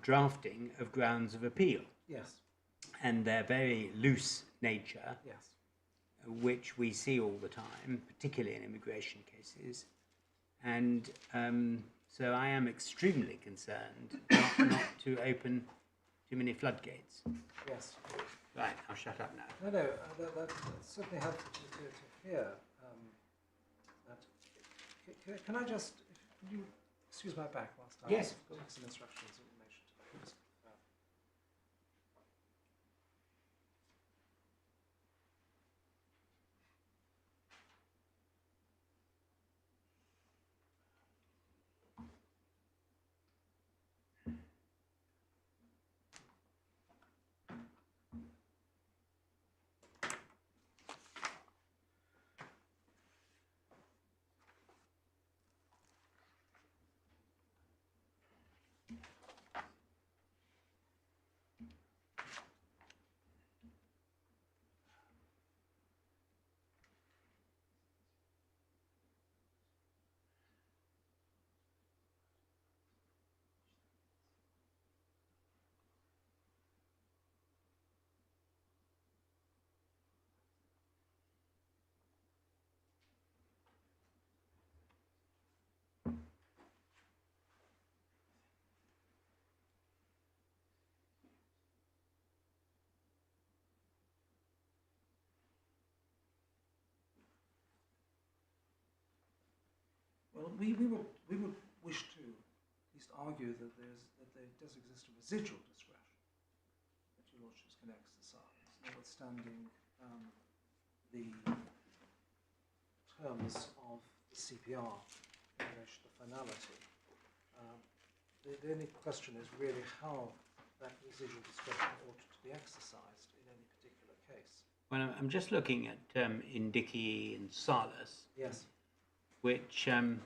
drafting of grounds of appeal. Yes. And their very loose nature, Yes. which we see all the time, particularly in immigration cases. And so I am extremely concerned not to open too many floodgates. Yes. Right, I'll shut up now. No, that's certainly helpful to hear. Can I just, can you excuse my back whilst I Yes, take some instructions in relation to that? Well, we would wish to at least argue that there does exist a residual discretion that your lordships can exercise, notwithstanding the terms of the CPR in relation to finality. The only question is really how that residual discretion ought to be exercised in any particular case. Well, I'm just looking at Indici and Salus. Yes. Which in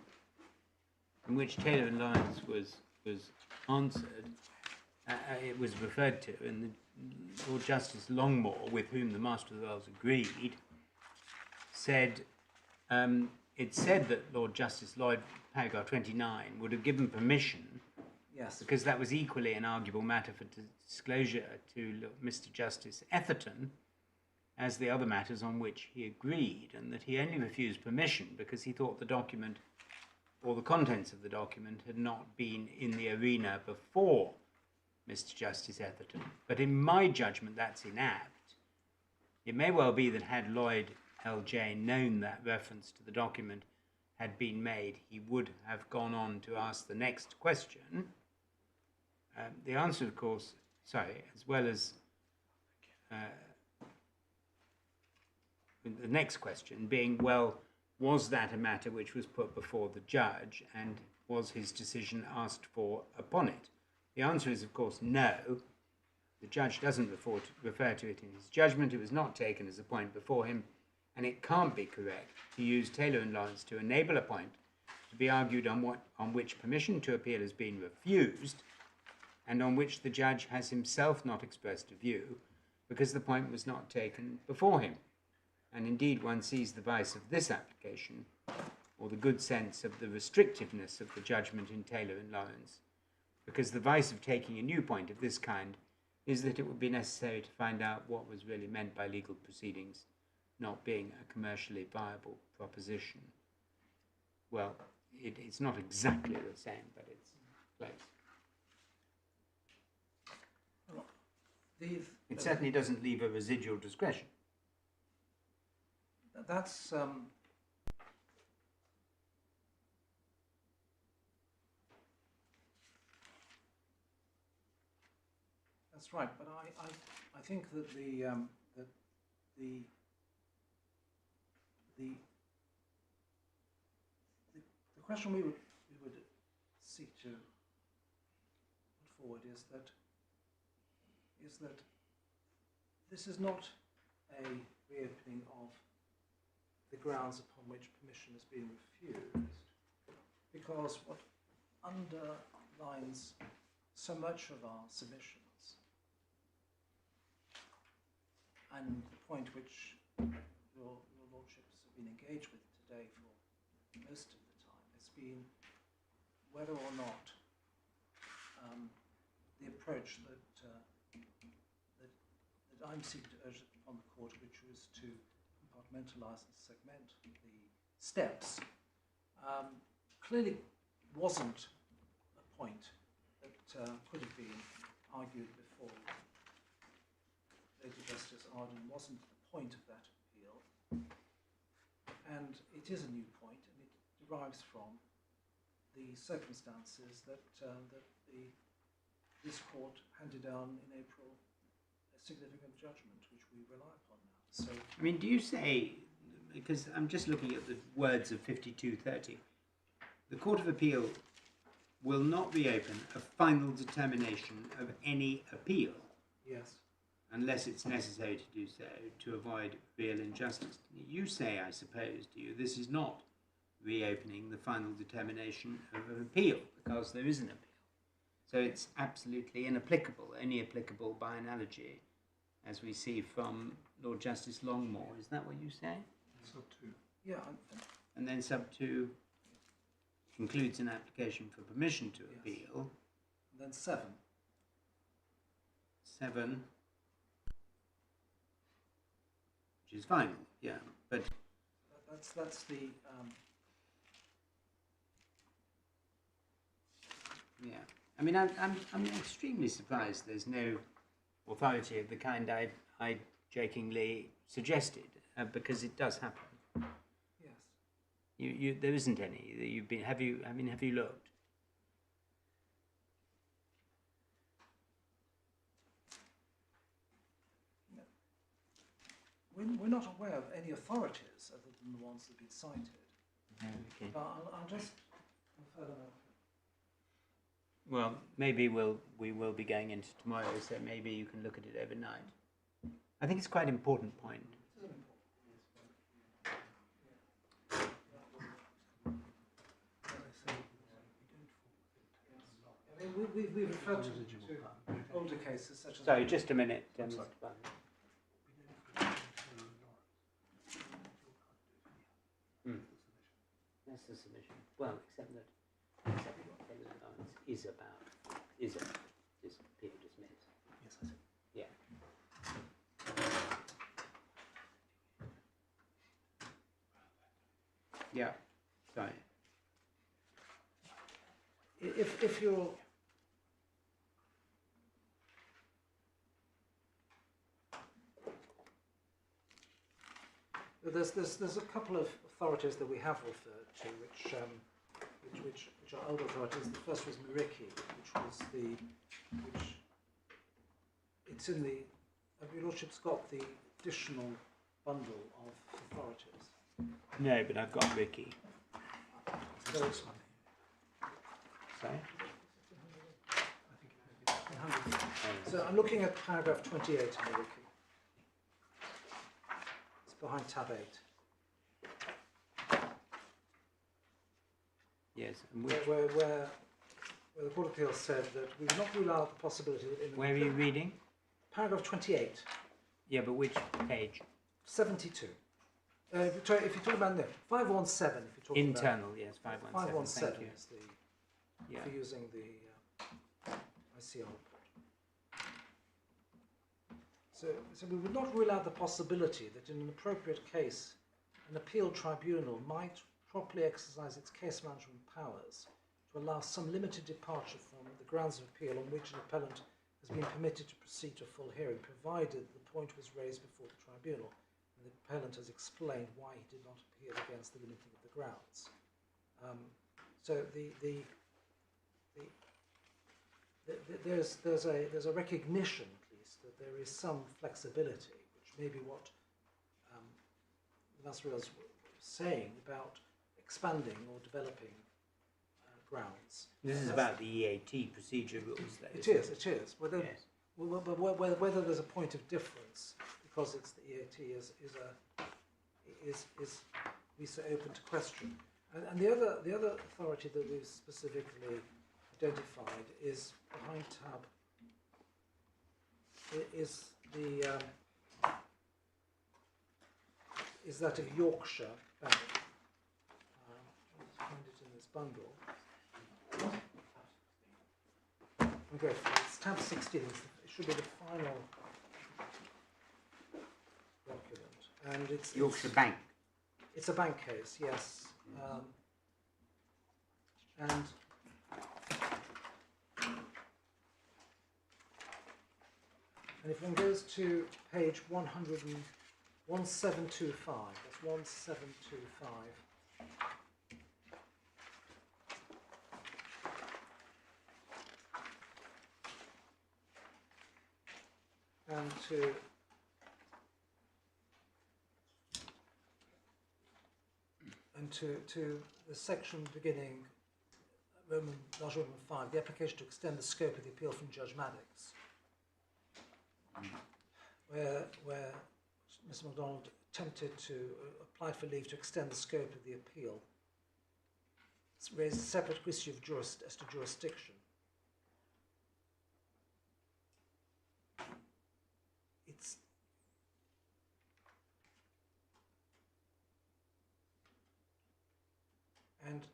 which Taylor and Lawrence was answered, it was referred to, and Lord Justice Longmore, with whom the Master of the Rolls agreed, said it said that Lord Justice Lloyd, paragraph 29, would have given permission, Yes. because that was equally an arguable matter for disclosure to Mr. Justice Etherton, as the other matters on which he agreed, and that he only refused permission because he thought the document or the contents of the document had not been in the arena before Mr. Justice Etherton. But in my judgment, that's inapt. It may well be that had Lloyd L.J. known that reference to the document had been made, he would have gone on to ask the next question. The answer, of course, as well as the next question being, well, was that a matter which was put before the judge, and was his decision asked for upon it? The answer is, of course, no. The judge doesn't refer to it in his judgment. It was not taken as a point before him, and it can't be correct to use Taylor and Lawrence to enable a point to be argued on which permission to appeal has been refused, and on which the judge has himself not expressed a view, because the point was not taken before him. And indeed, one sees the vice of this application, or the good sense of the restrictiveness of the judgment in Taylor and Lawrence, because the vice of taking a new point of this kind is that it would be necessary to find out what was really meant by legal proceedings not being a commercially viable proposition. Well, it's not exactly the same, but it's close. It certainly doesn't leave a residual discretion. That's right, but I think that the the question we would seek to put forward is that this is not a reopening of the grounds upon which permission has been refused, because what underlines so much of our submissions, and the point which your lordships have been engaged with today for most of the time, has been whether or not the approach that I'm seeking to urge upon the court, which was to compartmentalise and segment the steps, clearly wasn't a point that could have been argued before Lady Justice Arden, wasn't the point of that appeal, and it is a new point, and it derives from the circumstances that this court handed down in April a significant judgment, which we rely upon now. So, I mean, do you say, because I'm just looking at the words of 5230, the Court of Appeal will not reopen a final determination of any appeal yes. unless it's necessary to do so to avoid real injustice. You say, I suppose, do you, this is not reopening the final determination of an appeal because there is an appeal. So it's absolutely inapplicable, only applicable by analogy, as we see from Lord Justice Longmore. Is that what you say? Sub 2. Yeah. And then sub 2 includes an application for permission to appeal. And then 7. 7, which is final, yeah, but that's the yeah. I mean, I'm extremely surprised there's no authority of the kind I jokingly suggested, because it does happen. yes. You there isn't any that you've been. Have you looked? We're not aware of any authorities other than the ones that have been cited. Okay. But I'll just further. Well, maybe we will be going into tomorrow, so maybe you can look at it overnight. I think it's quite an important point. I mean, we refer to older cases such as. Sorry, just a minute, Mr. Butler. That's the submission. Well, except that Taylor's allowance is appeal dismissed. Yes, I see. Yeah. Yeah. Sorry. If you're there's a couple of authorities that we have referred to, which are older authorities. The first was Muriki, which it's in the your lordship's got the additional bundle of authorities. No, but I've got Ricky. So, Sorry? so I'm looking at paragraph 28 in Muriki. It's behind tab 8. Yes. And Where the Court of Appeal said that we would not rule out the possibility that in where are you reading? paragraph 28, Yeah, but which page? 72. If you're talking about 517, if you're talking Internal, yes, 517. about 517 Thank you. is the Yeah. for using the ICR report. So we would not rule out the possibility that in an appropriate case, an appeal tribunal might properly exercise its case management powers to allow some limited departure from the grounds of appeal on which an appellant has been permitted to proceed to a full hearing, provided the point was raised before the tribunal and the appellant has explained why he did not appeal against the limiting of the grounds. So there's a recognition, at least, that there is some flexibility, which may be what Nasser was saying about expanding or developing grounds. This is about the EAT procedure rules. Though, It is. Whether, yes. whether there's a point of difference because it's the EAT is we say open to question. And the other authority that we've specifically identified is behind tab. Is that of Yorkshire Bank? Let's find it in this bundle. Okay, it's tab 16. It should be the final document, and it's Yorkshire Bank. It's a bank case, yes, and if one goes to page 1725, that's 1725. And to the section beginning, large Roman 5, the application to extend the scope of the appeal from Judge Maddox, where Mr. MacDonald attempted to apply for leave to extend the scope of the appeal. It's raised a separate issue of as to jurisdiction. And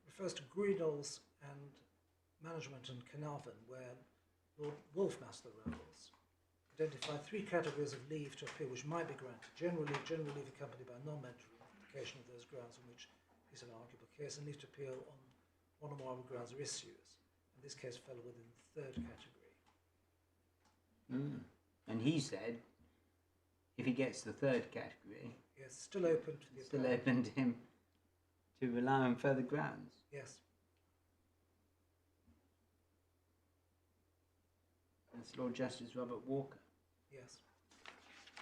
refers to Greenall's and Management and Carnarvon, where Lord Wolfmaster Rolls identified 3 categories of leave to appeal which might be granted. General leave accompanied by non-mandatory application of those grounds on which is an arguable case, and leave to appeal on one or more other grounds or issues. And this case fell within the 3rd category. And he said, if he gets the 3rd category, yes, still open to the appeal. Still open to him to rely on further grounds. Yes. That's Lord Justice Robert Walker. Yes.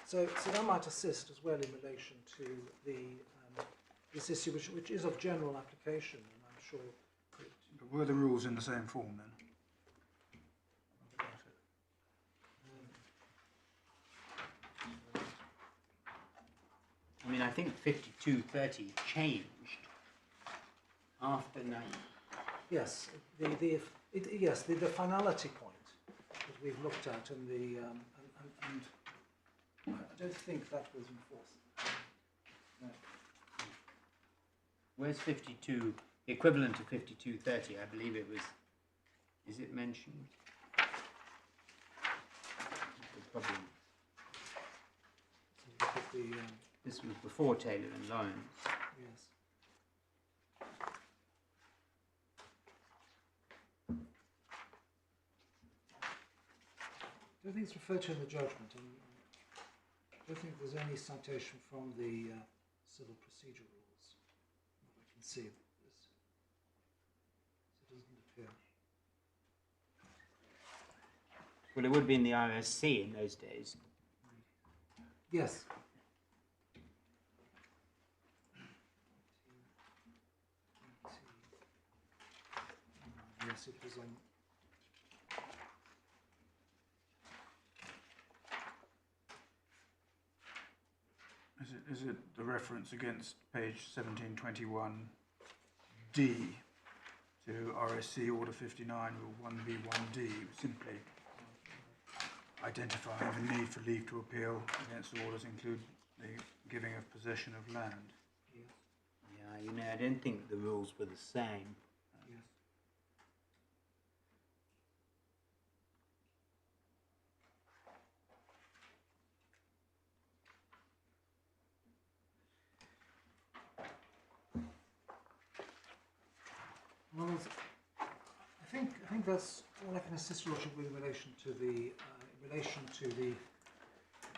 So that might assist as well in relation to the this issue, which is of general application, and I'm sure. But were the rules in the same form then? I mean, I think 5230 changed after 9. Yes, the finality point that we've looked at, and and I don't think that was enforced. No. Where's 52? The equivalent of 5230, I believe it was. Is it mentioned? Probably. So look at the. This was before Taylor and Lawrence. Yes. I don't think it's referred to in the judgment, and I don't think there's any citation from the civil procedure rules. I can see this. So it doesn't appear. Well, it would be in the RSC in those days. Yes. Yes, it was on. Is it the reference against page 1721D to RSC Order 59 Rule 1B1D, simply identifying the need for leave to appeal against orders include the giving of possession of land? Yeah, you know, I don't think the rules were the same. Yes. Well, I think that's all I can assist Your Lordship with in relation to the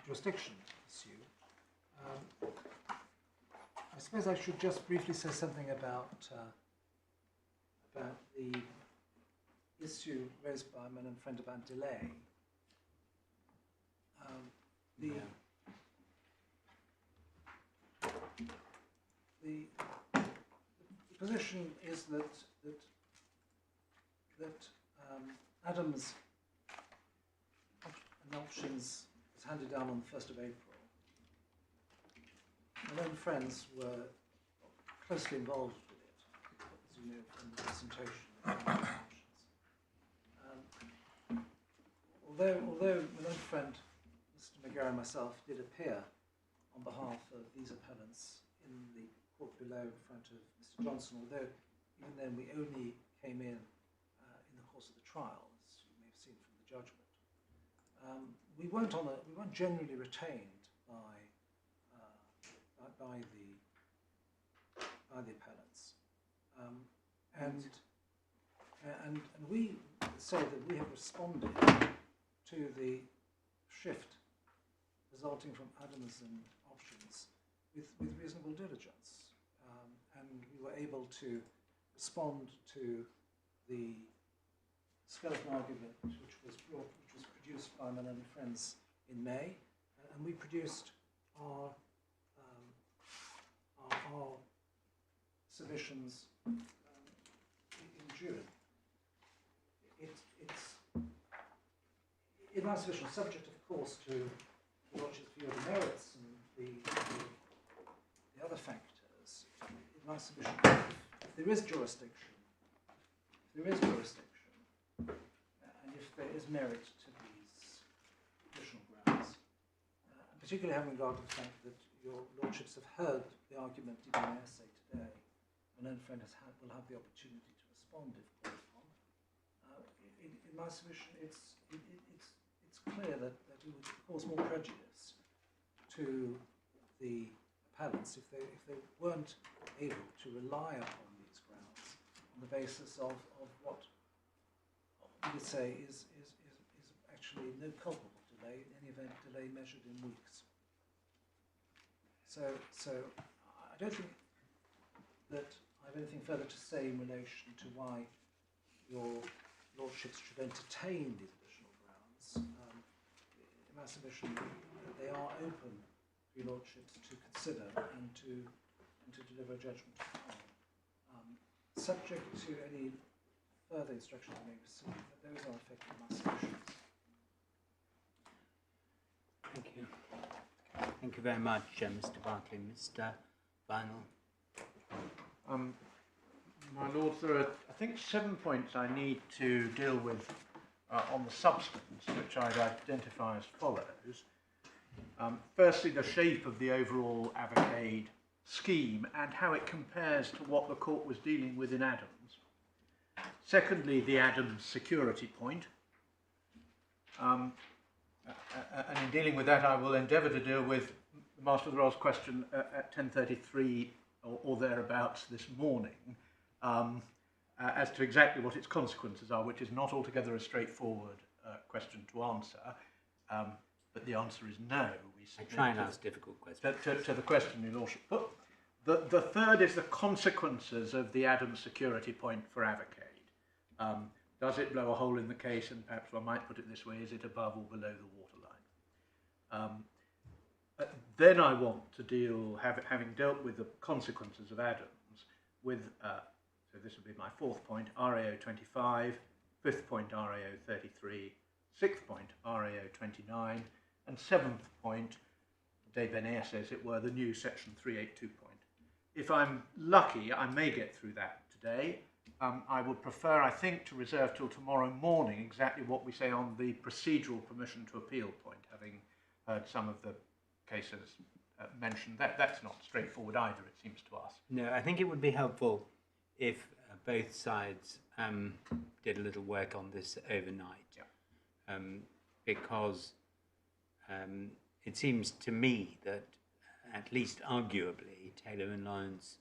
jurisdiction issue. I suppose I should just briefly say something about the issue raised by my own friend about delay. position is that Adams' options was handed down on the 1st of April. My own friends were closely involved with it, as you know, from the presentation of the options. Although my own friend, Mr. McGarry and myself, did appear on behalf of these appellants in the court below in front of Mr. Johnson, although even then we only came in the course of the trial, as you may have seen from the judgment. We weren't generally retained by the appellants, and we say that we have responded to the shift resulting from Adams and options with reasonable diligence, and we were able to respond to the skeleton argument which was produced by my own friends in May, and we produced our submissions in June. It's in my submission, subject, of course, to the Lordship's view of the merits and the other factors. In my submission, if there is jurisdiction, and if there is merit to these additional grounds, and particularly having regard to the fact that your Lordships have heard the argument in my essay today, my own friend will have the opportunity to respond if called upon. In my submission, it's clear that it would cause more prejudice to the appellants if they weren't able to rely upon these grounds on the basis of what we would say is actually no culpable delay, in any event delay measured in weeks. So I don't think that I have anything further to say in relation to why your Lordships should entertain these additional grounds. In my submission, they are open for your Lordships to consider and to deliver a judgment upon. Subject to any further instructions I may receive, but those are effective my submissions. Thank you. Thank you very much, Mr. Barclay. Mr. Vinyl. My Lords, there are, I think, 7 points I need to deal with on the substance, which I'd identify as follows. Firstly, the shape of the overall Avacade scheme and how it compares to what the court was dealing with in Adams. Secondly, the Adams security point. And in dealing with that, I will endeavour to deal with the Master of the Rolls question at 10:33 or thereabouts this morning, as to exactly what its consequences are, which is not altogether a straightforward question to answer, but the answer is no. I try and ask difficult questions. To the question, Your Lordship put. The third is the consequences of the Adams security point for Avacade. Does it blow a hole in the case, and perhaps I might put it this way, is it above or below the waterline? Then I want to deal, having dealt with the consequences of Adams, with, so this would be my fourth point, RAO 25, fifth point RAO 33, sixth point RAO 29, and seventh point, de Benet, as it were, the new section 382 point. If I'm lucky, I may get through that today. I would prefer, I think, to reserve till tomorrow morning exactly what we say on the procedural permission to appeal point, having heard some of the cases mentioned. That's not straightforward either, it seems to us. No, I think it would be helpful if both sides did a little work on this overnight, because it seems to me that, at least arguably, Taylor and Lawrence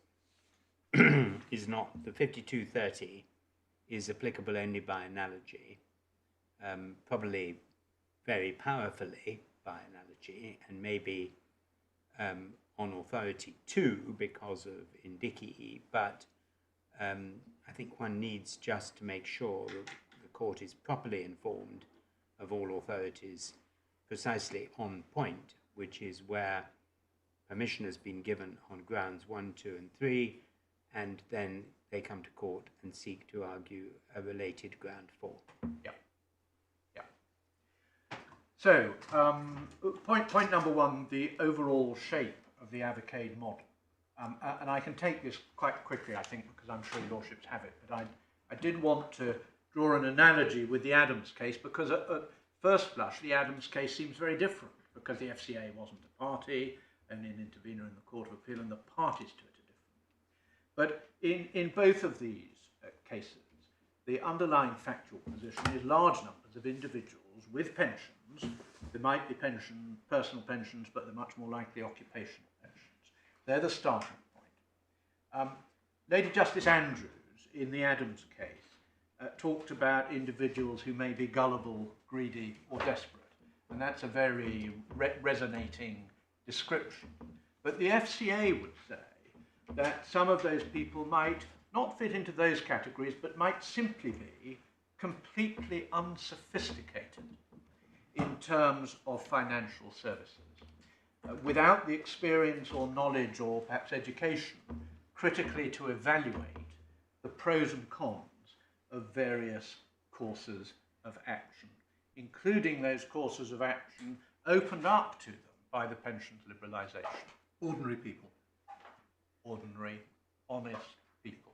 is not, the 5230 is applicable only by analogy, probably very powerfully by analogy, and maybe on authority too because of indici, but I think one needs just to make sure that the court is properly informed of all authorities precisely on point, which is where permission has been given on grounds 1, 2 and 3, and then they come to court and seek to argue a related ground for. Yeah. Yeah. So, point number one, the overall shape of the Avacade model. And I can take this quite quickly, I think, because I'm sure your lordships have it, but I did want to draw an analogy with the Adams case, because at first blush, the Adams case seems very different, because the FCA wasn't a party, only an intervener in the Court of Appeal, and the parties to it are different. But in both of these cases, the underlying factual position is large numbers of individuals with pensions. There might be personal pensions, but they're much more likely occupational pensions. They're the starting point. Lady Justice Andrews, in the Adams case, talked about individuals who may be gullible, greedy, or desperate. And that's a very resonating description. But the FCA would say that some of those people might not fit into those categories, but might simply be completely unsophisticated in terms of financial services, without the experience or knowledge or perhaps education critically to evaluate the pros and cons of various courses of action, including those courses of action opened up to them by the pensions liberalisation. Ordinary people. Ordinary, honest people,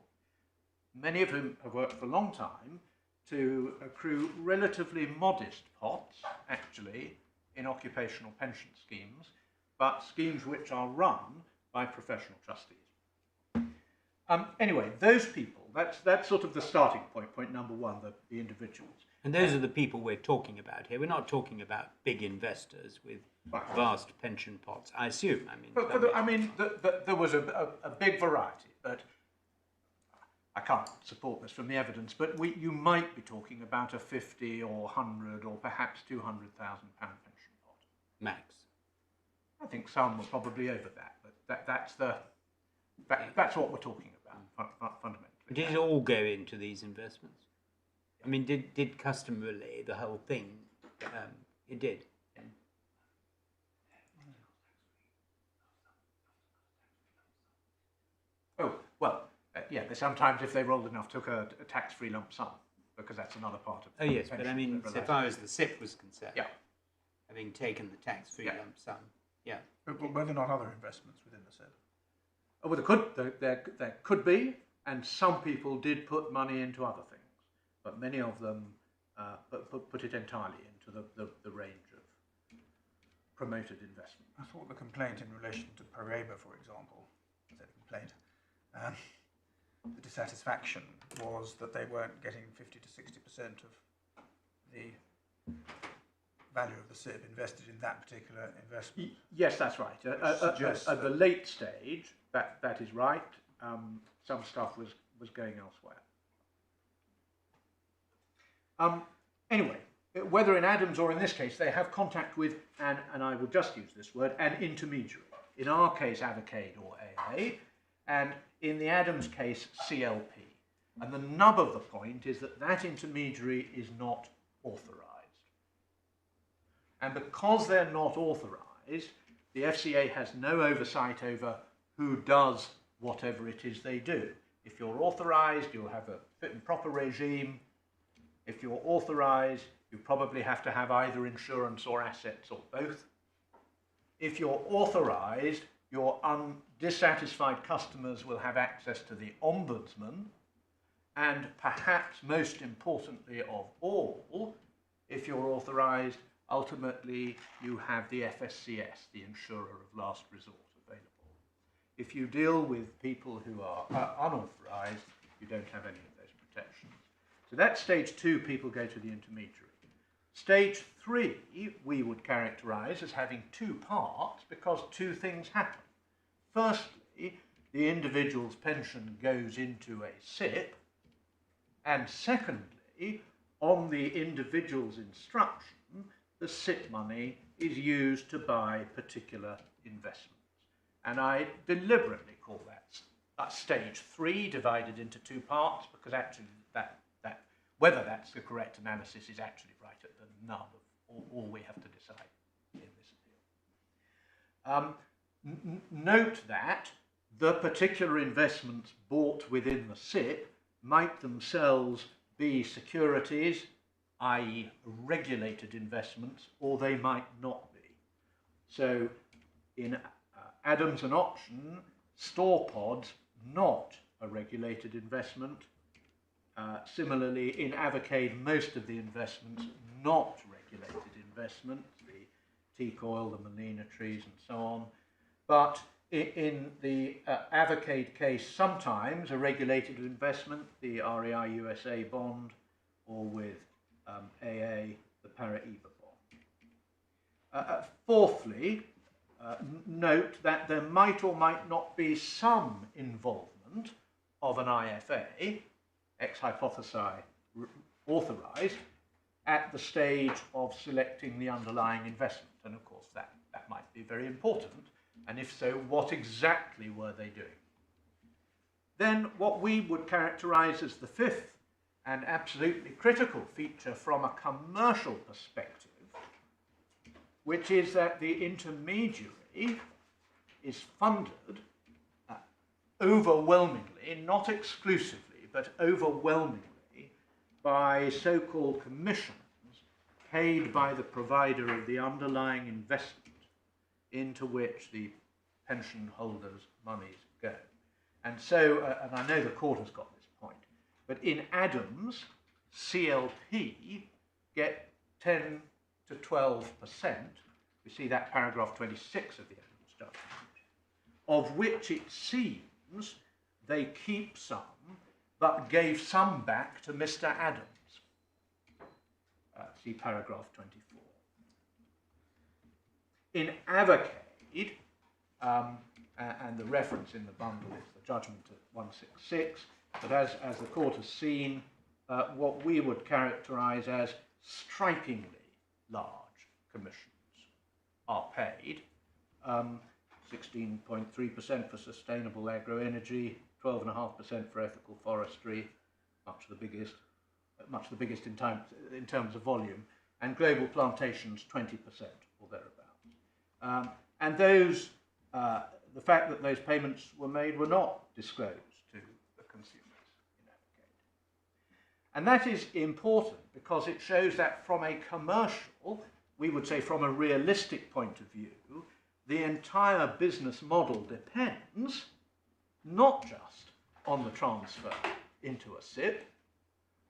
many of whom have worked for a long time to accrue relatively modest pots, actually, in occupational pension schemes, but schemes which are run by professional trustees. Anyway, those people, that's sort of the starting point, point number one, the individuals. And those are the people we're talking about here. We're not talking about big investors with vast pension pots, I assume. There was a big variety, but I can't support this from the evidence, but you might be talking about a 50 or 100 or perhaps £200,000 pension pot. Max. I think some were probably over that, but that's what we're talking about fundamentally. Did it all go into these investments? I mean, did customarily the whole thing? It did. Oh well, yeah. They sometimes, if they rolled enough, took a tax-free lump sum, because that's another part of. Oh yes, but I mean, so far as the SIP was concerned, yeah, having taken the tax-free lump sum, yeah. But were there not other investments within the SIP? Oh, well, there could be, and some people did put money into other things, but many of them put it entirely into the range of promoted investment. I thought the complaint in relation to Pareba, for example, the dissatisfaction was that they weren't getting 50 to 60% of the value of the SIP invested in that particular investment. Yes, that's right. At the late stage, that is right. Some stuff was going elsewhere. Anyway, whether in Adams or in this case, they have contact with, and I will just use this word, an intermediary. In our case, Avacade or AA, and in the Adams case, CLP. And the nub of the point is that intermediary is not authorised. And because they're not authorised, the FCA has no oversight over who does whatever it is they do. If you're authorised, you'll have a fit and proper regime. If you're authorised, you probably have to have either insurance or assets or both. If you're authorised, your dissatisfied customers will have access to the ombudsman, and perhaps most importantly of all, if you're authorised, ultimately you have the FSCS, the insurer of last resort, available. If you deal with people who are unauthorised, you don't have any of those protections. So that's stage 2, people go to the intermediary. Stage 3 we would characterise as having 2 parts, because 2 things happen. Firstly, the individual's pension goes into a SIP, and secondly, on the individual's instruction, the SIP money is used to buy particular investments. And I deliberately call that stage 3, divided into 2 parts, because actually whether that's the correct analysis is actually right at the nub of all we have to decide in this appeal. Note that the particular investments bought within the SIP might themselves be securities, i.e. regulated investments, or they might not be. So in Adams and Option, store pods, not a regulated investment. Similarly, in Avacade, most of the investments, not regulated investments, the teak oil, the Melina trees and so on. But in the Avacade case, sometimes a regulated investment, the REI USA bond, or with AA, the Para-EBA bond. Fourthly, note that there might or might not be some involvement of an IFA, ex hypothesi authorised, at the stage of selecting the underlying investment. And of course that might be very important. And if so, what exactly were they doing? Then what we would characterise as the fifth and absolutely critical feature from a commercial perspective, which is that the intermediary is funded overwhelmingly, not exclusively, but overwhelmingly by so-called commissions paid by the provider of the underlying investment into which the pension holders' monies go. And so, and I know the court has got this point, but in Adams, CLP get 10 to 12%, we see that paragraph 26 of the Adams judgment, of which it seems they keep some, but gave some back to Mr. Adams. See paragraph 24. In Avacade, and the reference in the bundle is the judgment at 166, but as the court has seen, what we would characterise as strikingly large commissions are paid. 16.3% for sustainable agroenergy, 12.5% for ethical forestry, much the biggest in terms of volume, and global plantations 20% or thereabouts. And those, the fact that those payments were made were not disclosed to the consumers in Avacade. And that is important because it shows that from a commercial, we would say from a realistic point of view, the entire business model depends not just on the transfer into a SIP,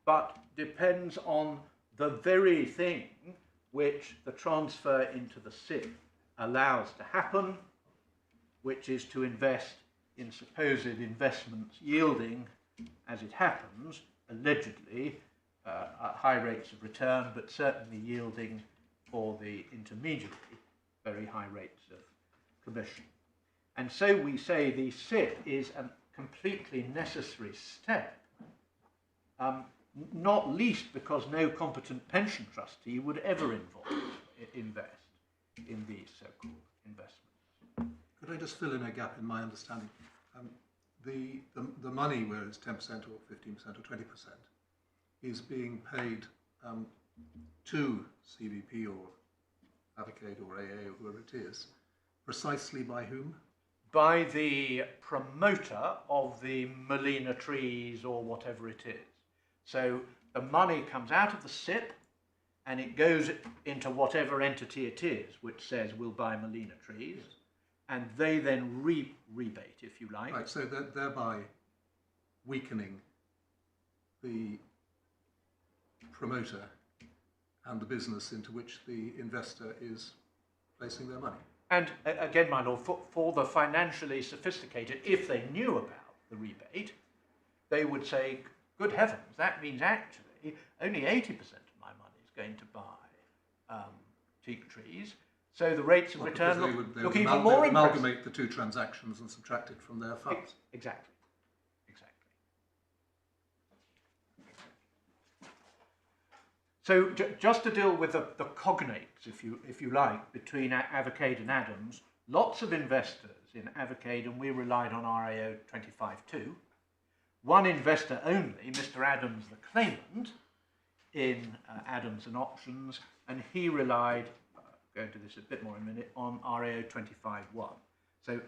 but depends on the very thing which the transfer into the SIP allows to happen, which is to invest in supposed investments yielding, as it happens, allegedly high rates of return, but certainly yielding for the intermediary very high rates of commission. And so we say the SIP is a completely necessary step, not least because no competent pension trustee would ever invest in these so-called investments. Could I just fill in a gap in my understanding? The money, whether it's 10% or 15% or 20%, is being paid to CBP or Avacade or AA or whoever it is, precisely by whom? By the promoter of the Melina trees or whatever it is. So the money comes out of the SIP and it goes into whatever entity it is, which says we'll buy Melina trees, yes. And they then rebate, if you like. Right, so thereby weakening the promoter and the business into which the investor is placing their money. And again, my lord, for the financially sophisticated, if they knew about the rebate, they would say, good heavens, that means actually only 80% of my money is going to buy teak trees. So the rates of return look even more impressive. Amalgamate the two transactions and subtract it from their funds. Exactly. So just to deal with the cognates, if you like, between Avacade and Adams, lots of investors in Avacade, and we relied on RAO 25.2. One investor only, Mr. Adams, the claimant, in Adams and Options, and he relied, I'll go into this a bit more in a minute, on RAO 25.1. So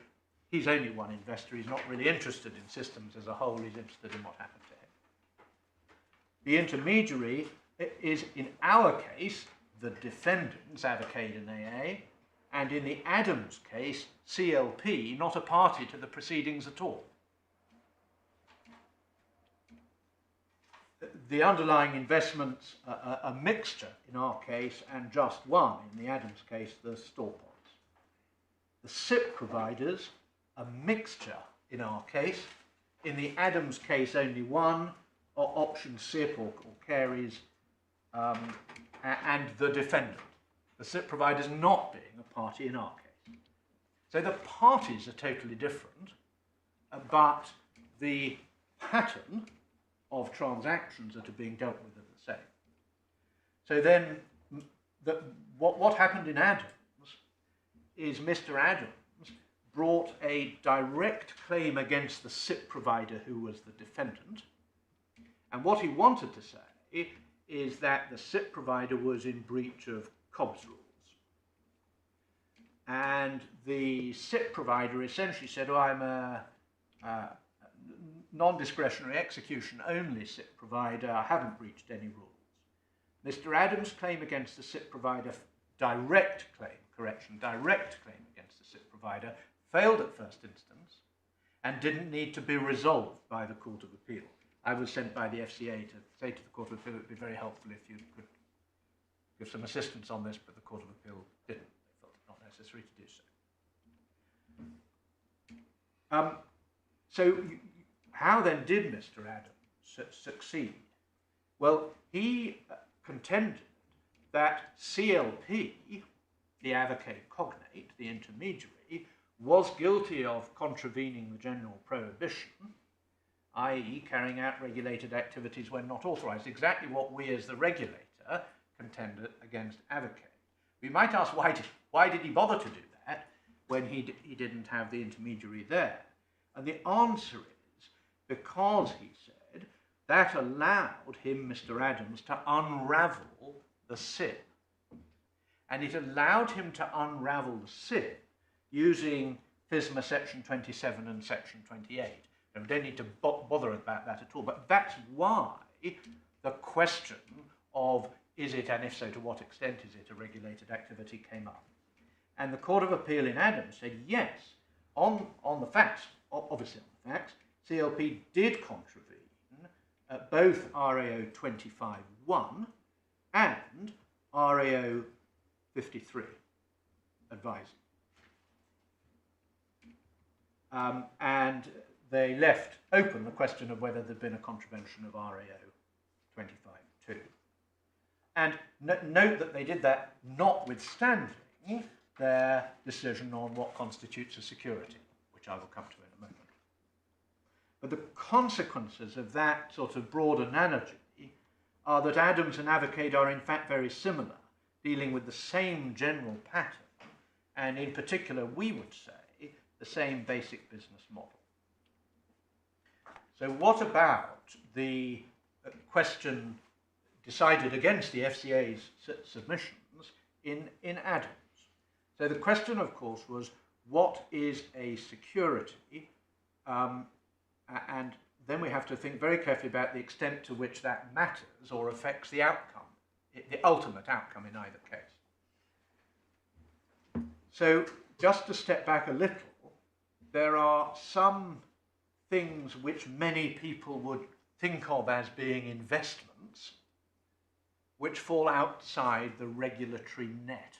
he's only one investor. He's not really interested in systems as a whole. He's interested in what happened to him. The intermediary is, in our case, the defendants, Avacade and AA, and in the Adams case, CLP, not a party to the proceedings at all. The underlying investments are a mixture in our case and just one, in the Adams case, the store bonds. The SIP providers, a mixture in our case. In the Adams case, only one, or option SIP or carries, and the defendant. The SIP providers not being a party in our case. So the parties are totally different, but the pattern of transactions that are being dealt with are the same. So then, what happened in Adams is Mr. Adams brought a direct claim against the SIP provider who was the defendant, and what he wanted to say is that the SIP provider was in breach of Cobb's rules. And the SIP provider essentially said, oh, I'm a non-discretionary execution only SIP provider, I haven't breached any rules. Mr. Adams' claim against the SIP provider, direct claim against the SIP provider, failed at first instance and didn't need to be resolved by the Court of Appeal. I was sent by the FCA to say to the Court of Appeal it would be very helpful if you could give some assistance on this, but the Court of Appeal didn't. They felt it not necessary to do so. So how then did Mr. Adams succeed? Well, he contended that CLP, the Avacade cognate, the intermediary, was guilty of contravening the general prohibition, i.e. carrying out regulated activities when not authorised, exactly what we as the regulator contended against Avacade. We might ask, why did he bother to do that when he didn't have the intermediary there? And the answer is because, he said, that allowed him, Mr. Adams, to unravel the SIP. And it allowed him to unravel the SIP using FISMA section 27 and section 28. And we don't need to bother about that at all, but that's why the question of is it, and if so, to what extent is it, a regulated activity came up. And the Court of Appeal in Adams said yes, on the facts, obviously on the facts, CLP did contravene both RAO 25.1 and RAO 53 advising. And they left open the question of whether there'd been a contravention of RAO 25.2. And note that they did that notwithstanding their decision on what constitutes a security, which I will come to in a moment. But the consequences of that sort of broad analogy are that Adams and Avacade are in fact very similar, dealing with the same general pattern, and in particular, we would say, the same basic business model. So what about the question decided against the FCA's submissions in Adams? So the question, of course, was what is a security? And then we have to think very carefully about the extent to which that matters or affects the outcome, the ultimate outcome in either case. So just to step back a little, there are some things which many people would think of as being investments which fall outside the regulatory net.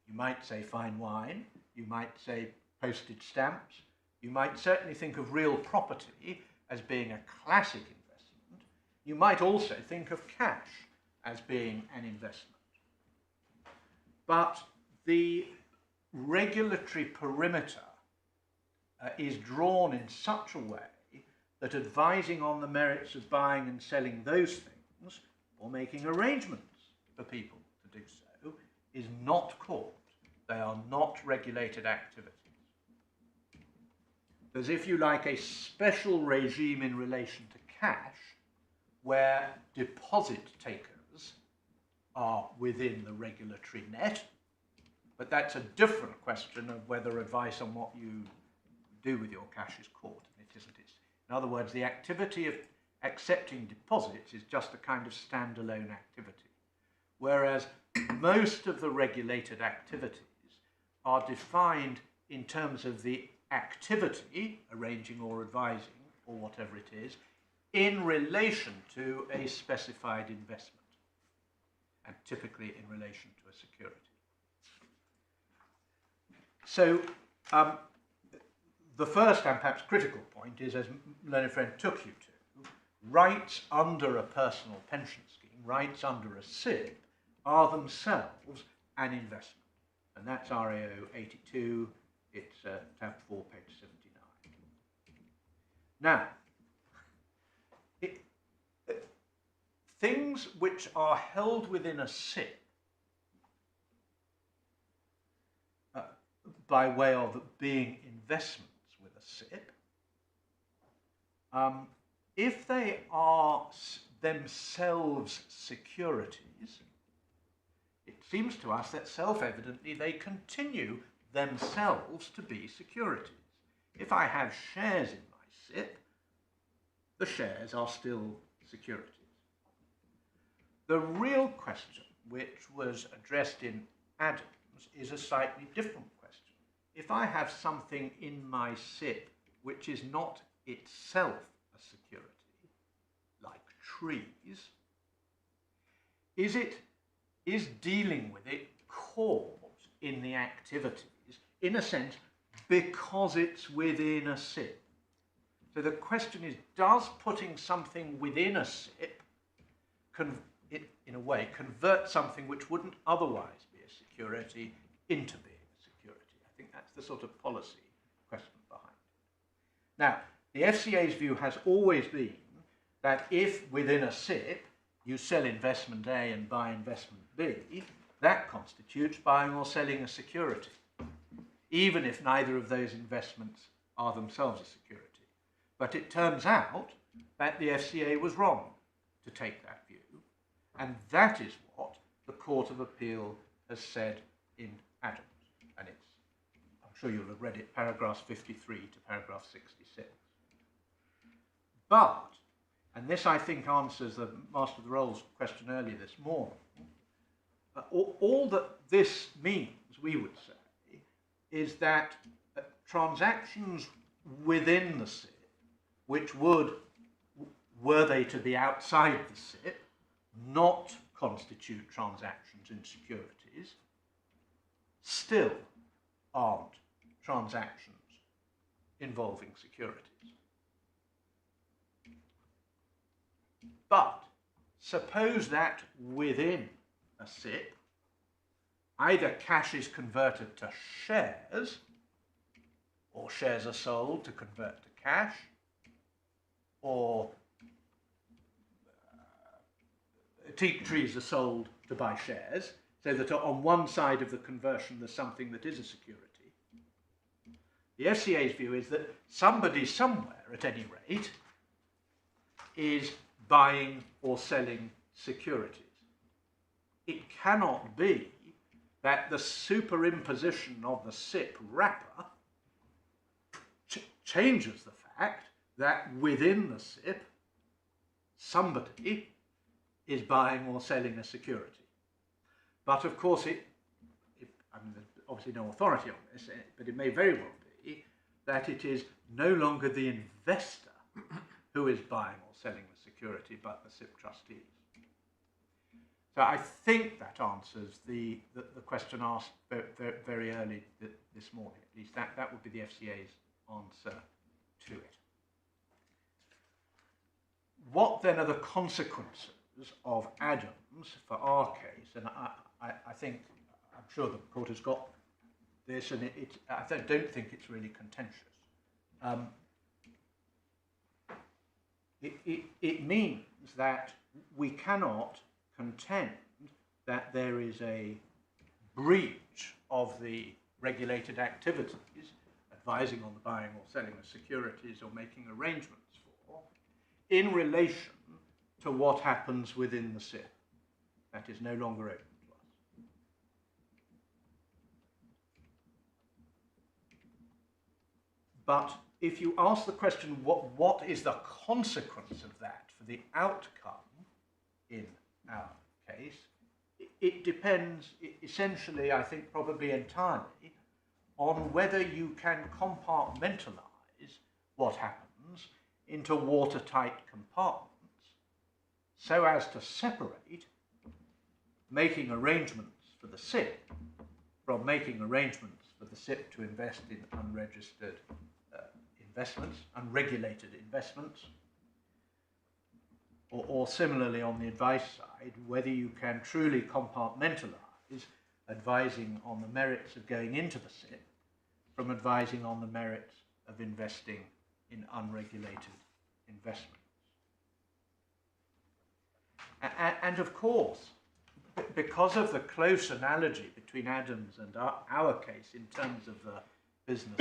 You might say fine wine, you might say postage stamps, you might certainly think of real property as being a classic investment. You might also think of cash as being an investment. But the regulatory perimeter is drawn in such a way that advising on the merits of buying and selling those things or making arrangements for people to do so is not called. They are not regulated activities. There's, if you like, a special regime in relation to cash where deposit takers are within the regulatory net, But that's a different question of whether advice on what you do with your cash is court, and it isn't. In other words, the activity of accepting deposits is just a kind of standalone activity, whereas most of the regulated activities are defined in terms of the activity, arranging or advising, or whatever it is, in relation to a specified investment, and typically in relation to a security. So the first and perhaps critical point is, as learned friend took you to, rights under a personal pension scheme, rights under a SIP, are themselves an investment. And that's RAO 82, it's tab 4, page 79. Now, things which are held within a SIP by way of being investments with a SIP, if they are themselves securities, it seems to us that self-evidently they continue themselves to be securities. If I have shares in my SIP, the shares are still securities. The real question, which was addressed in Adams, is a slightly different question. If I have something in my SIP which is not itself a security, like trees, is dealing with it caught in the activities, in a sense, because it's within a SIP? So the question is, does putting something within a SIP, in a way, convert something which wouldn't otherwise be a security into being a security? I think that's the sort of policy question behind it. Now, the FCA's view has always been that if within a SIP you sell investment A and buy investment B, that constitutes buying or selling a security, even if neither of those investments are themselves a security. But it turns out that the FCA was wrong to take that view, and that is what the Court of Appeal has said in Adams. And it's, I'm sure you'll have read it, paragraphs 53 to paragraph 66. But, and this I think answers the Master of the Rolls question earlier this morning, all that this means, we would say, is that transactions within the SIP, which would, were they to be outside the SIP, not constitute transactions in securities, still aren't transactions involving securities. But suppose that within a SIP, either cash is converted to shares, or shares are sold to convert to cash, or teak trees are sold to buy shares, so that on one side of the conversion there's something that is a security. The FCA's view is that somebody somewhere, at any rate, is buying or selling securities. It cannot be that the superimposition of the SIP wrapper changes the fact that within the SIP, somebody is buying or selling a security. But of course, I mean, there's obviously no authority on this, but it may very well be that it is no longer the investor who is buying or selling the security, but the SIP trustees. So I think that answers the question asked very early this morning. At least that would be the FCA's answer to it. What then are the consequences of Adams for our case? And I think, I'm sure the court has got this, and I don't think it's really contentious. It means that we cannot contend that there is a breach of the regulated activities, advising on the buying or selling of securities or making arrangements for, in relation to what happens within the SIP. That is no longer open But if you ask the question, what is the consequence of that for the outcome in our case, it depends essentially, I think, probably entirely on whether you can compartmentalize what happens into watertight compartments so as to separate making arrangements for the SIP from making arrangements for the SIP to invest in unregistered investments, unregulated investments, or similarly on the advice side, whether you can truly compartmentalize advising on the merits of going into the SIP from advising on the merits of investing in unregulated investments. And of course, because of the close analogy between Adams and our case in terms of the business,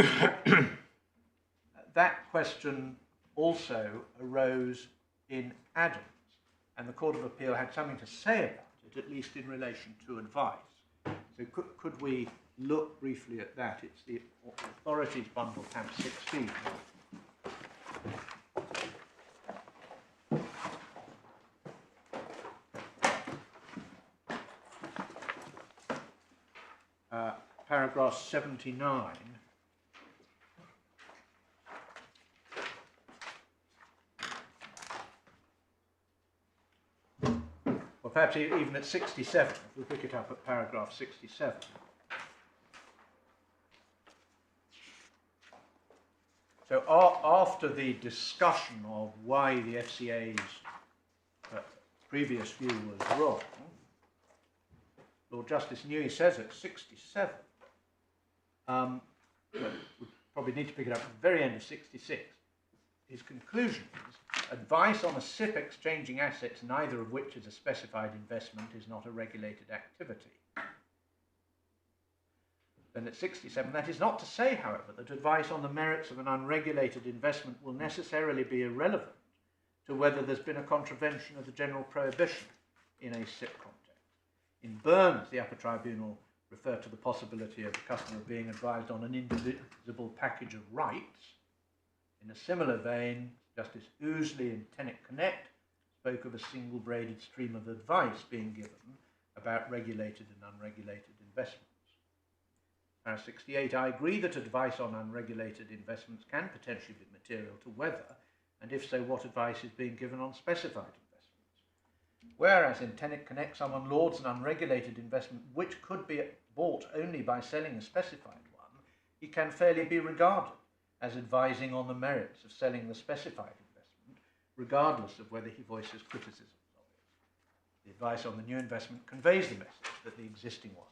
that question also arose in Adams, and the Court of Appeal had something to say about it, at least in relation to advice. So could we look briefly at that? It's the Authorities Bundle, tab 16. Paragraph 79. Or perhaps even at 67, if we pick it up at paragraph 67. So after the discussion of why the FCA's previous view was wrong, Lord Justice Newey says at 67, we probably need to pick it up at the very end of 66, his conclusion is, advice on a SIP exchanging assets, neither of which is a specified investment, is not a regulated activity. Then at 67, that is not to say, however, that advice on the merits of an unregulated investment will necessarily be irrelevant to whether there's been a contravention of the general prohibition in a SIP context. In Burns, the upper tribunal referred to the possibility of the customer being advised on an indivisible package of rights. In a similar vein, Justice Ousley in Tenet Connect spoke of a single braided stream of advice being given about regulated and unregulated investments. Paragraph 68, I agree that advice on unregulated investments can potentially be material to whether, and if so, what advice is being given on specified investments. Whereas in Tenet Connect, someone lauds an unregulated investment which could be bought only by selling a specified one, he can fairly be regarded as advising on the merits of selling the specified investment, regardless of whether he voices criticisms of it. The advice on the new investment conveys the message that the existing one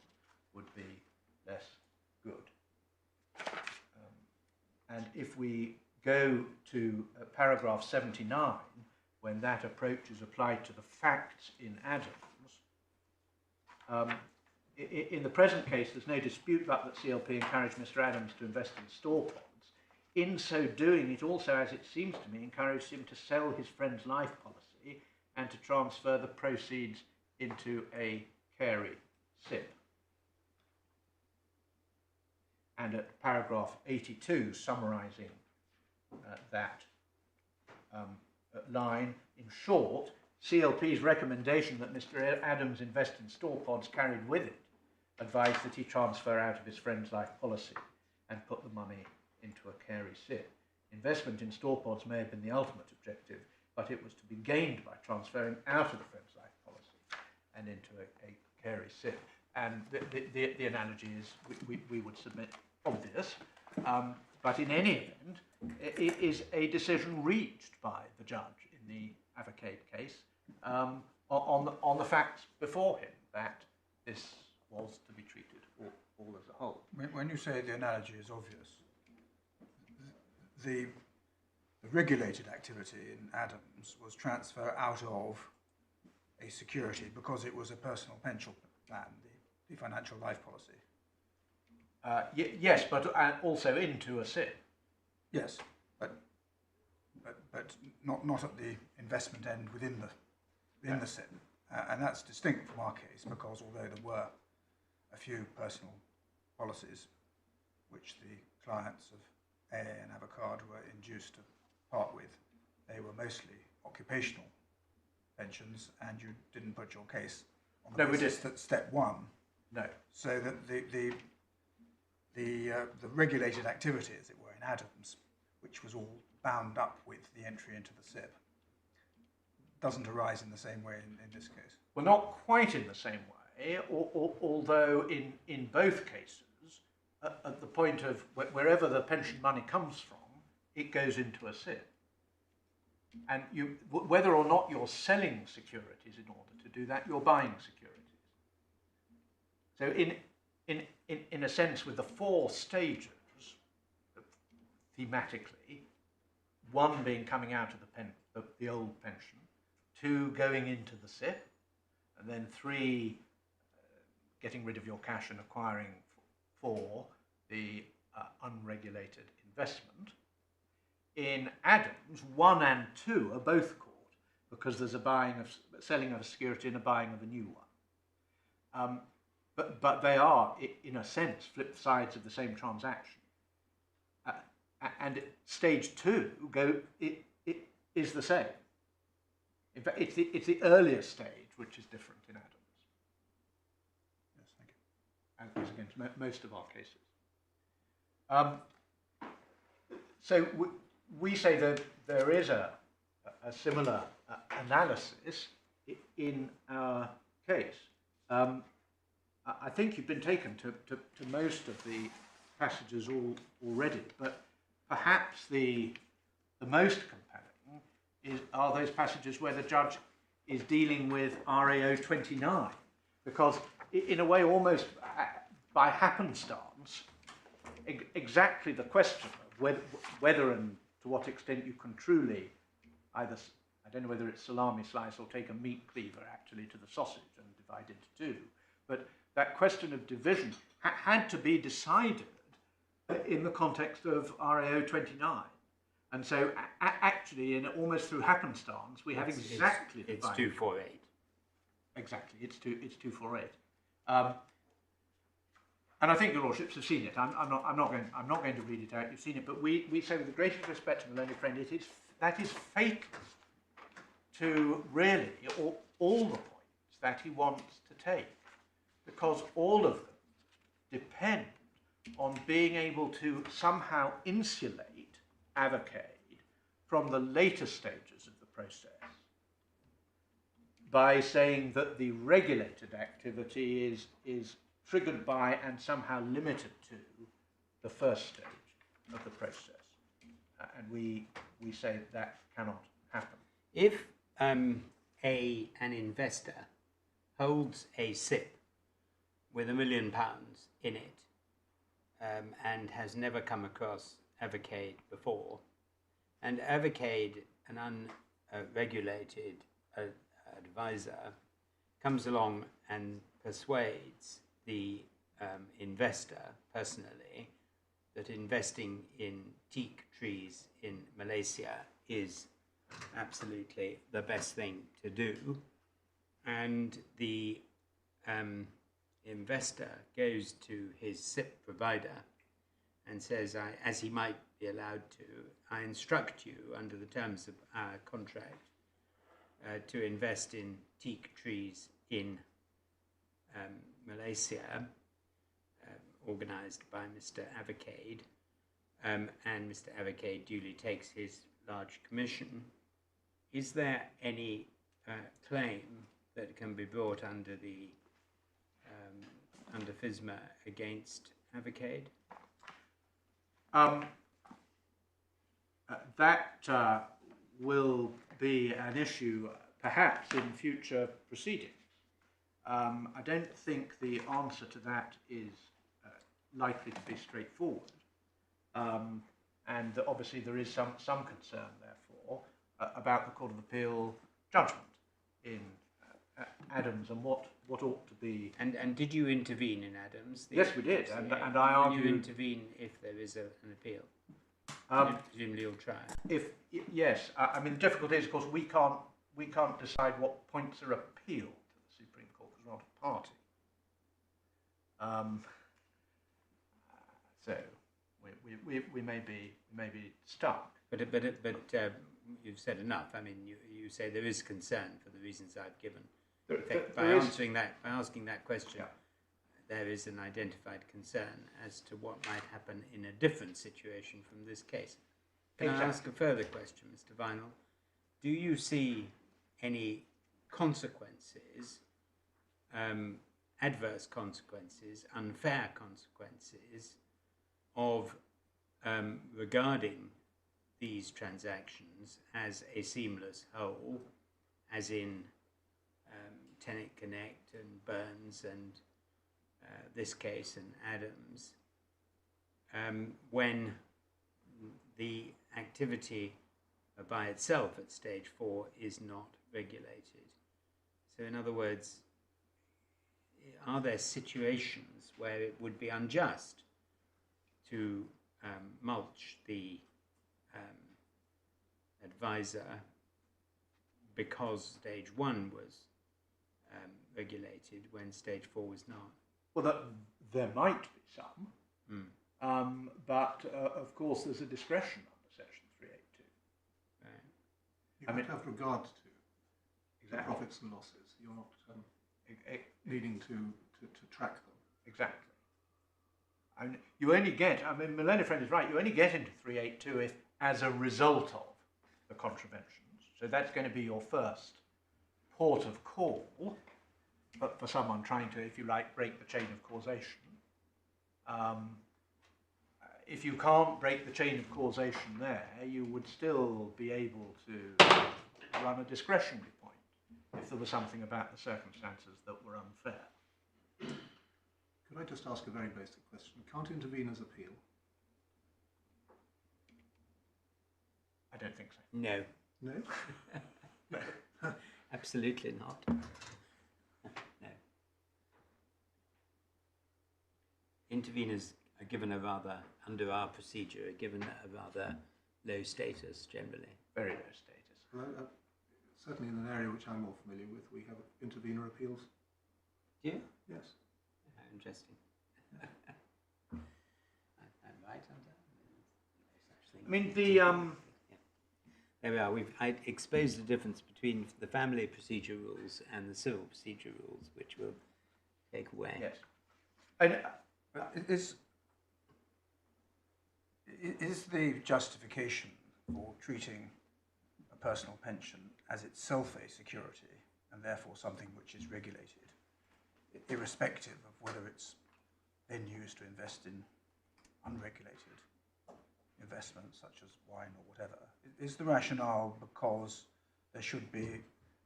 would be less good. And if we go to paragraph 79, when that approach is applied to the facts in Adams, in the present case, there's no dispute but that CLP encouraged Mr. Adams to invest in store pods. In so doing, it also, as it seems to me, encouraged him to sell his friend's life policy and to transfer the proceeds into a carry SIP. And at paragraph 82, summarising that line, in short, CLP's recommendation that Mr. Adams invest in store pods carried with it advised that he transfer out of his friend's life policy and put the money into a carry SIP. Investment in store pods may have been the ultimate objective, but it was to be gained by transferring out of the friend's life policy and into a carry SIP. And the analogy is, we would submit, obvious, but in any event, it is a decision reached by the judge in the Avacade case on the facts before him that this was to be treated all as a whole. When you say the analogy is obvious, the regulated activity in Adams was transfer out of a security because it was a personal pension plan, the financial life policy. Yes, but also into a SIP. Yes, but not at the investment end within the SIP, and that's distinct from our case because although there were a few personal policies which the clients of AA and Avacade were induced to part with, they were mostly occupational pensions, and you didn't put your case on the basis that step one. No. So that the regulated activity, as it were, in Adams, which was all bound up with the entry into the SIP, doesn't arise in the same way in this case. Well, not quite in the same way, although in both cases, at the point of wherever the pension money comes from, it goes into a SIP. And whether or not you're selling securities in order to do that, you're buying securities. So in a sense, with the four stages, thematically, one being coming out of the old pension, two going into the SIP, and then three getting rid of your cash and acquiring for the unregulated investment. In Adams, 1 and 2 are both caught because there's a selling of a security and a buying of a new one. But they are, in a sense, flip sides of the same transaction. And stage 2 it is the same. In fact, it's the earlier stage which is different in Adams. Yes, thank you. As against most of our cases. So we say that there is a similar analysis in our case. I think you've been taken to most of the passages already, but perhaps the most compelling are those passages where the judge is dealing with RAO 29, because in a way almost by happenstance, exactly the question of whether and to what extent you can truly either, I don't know whether it's salami slice or take a meat cleaver actually to the sausage and divide into two, but that question of division had to be decided in the context of RAO 29. And so actually, almost through happenstance, we have exactly the It's 248. Exactly, it's 248. And I think your lordships have seen it. I'm not going to read it out. You've seen it, but we say with the greatest respect to my learned friend, that is fatal to really all the points that he wants to take, because all of them depend on being able to somehow insulate Avacade from the later stages of the process by saying that the regulated activity is triggered by and somehow limited to the first stage of the process. And we say that cannot happen. If an investor holds a SIP with £1 million in it and has never come across Avacade before, and Avacade, an unregulated advisor, comes along and persuades the investor personally that investing in teak trees in Malaysia is absolutely the best thing to do, and the investor goes to his SIP provider and says, as he might be allowed to, I instruct you under the terms of our contract to invest in teak trees in Malaysia, organised by Mr. Avacade, and Mr. Avacade duly takes his large commission. Is there any claim that can be brought under the under FISMA against Avacade? That will be an issue perhaps in future proceedings. I don't think the answer to that is likely to be straightforward. And obviously there is some concern, therefore, about the Court of Appeal judgment in Adams and what ought to be. And did you intervene in Adams? Yes, we did, and I argued. Will you intervene if there is an appeal? Presumably you'll try. Yes, I mean the difficulty is, of course, we can't decide what points are appealed to the Supreme Court because we're not a party. So we may be stuck. But you've said enough. I mean, you say there is concern for the reasons I've given. By asking that question, there is an identified concern as to what might happen in a different situation from this case. Can I ask a further question, Mr. Vinell? Do you see any consequences, adverse consequences, unfair consequences of regarding these transactions as a seamless whole, as in Tenet Connect and Burns and this case and Adams, when the activity by itself at stage 4 is not regulated? So in other words, are there situations where it would be unjust to mulch the advisor because stage 1 was regulated when stage 4 was not? Well, there might be some, but of course there's a discretion under Section 382. Right. You have to have regard to the profits and losses. You're not needing to track them. Exactly. And you only get, I mean, Millennium Friend is right, you only get into 382 if as a result of the contraventions. So that's going to be your first port of call, but for someone trying to, if you like, break the chain of causation. If you can't break the chain of causation there, you would still be able to run a discretionary point if there was something about the circumstances that were unfair. Could I just ask a very basic question? Can't interveners appeal? I don't think so. No. No? Absolutely not. No. Interveners are given a rather, under our procedure, are given a rather low status generally. Very low status. Well, certainly in an area which I'm more familiar with, we have intervener appeals. Do you? Yes. Interesting. I'm right on that. I mean, There we are. I exposed the difference between the family procedure rules and the civil procedure rules, which we'll take away. yes. And Is the justification for treating a personal pension as itself a security and therefore something which is regulated, irrespective of whether it's then used to invest in unregulated investments such as wine or whatever? Is the rationale because there should be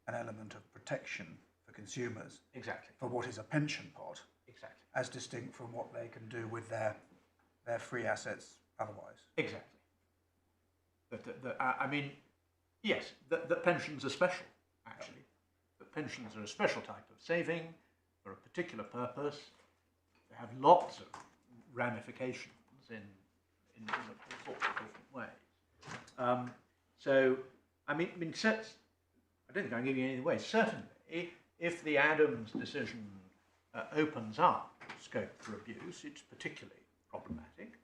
an element of protection for consumers exactly. for what is a pension pot, Exactly. as distinct from what they can do with their free assets otherwise? Exactly. I mean, yes, the pensions are special, actually. The pensions are a special type of saving for a particular purpose. They have lots of ramifications in all sorts of different ways. So, I mean, I don't think I'm giving you anything away. Certainly, if the Adams decision opens up scope for abuse, it's particularly problematic.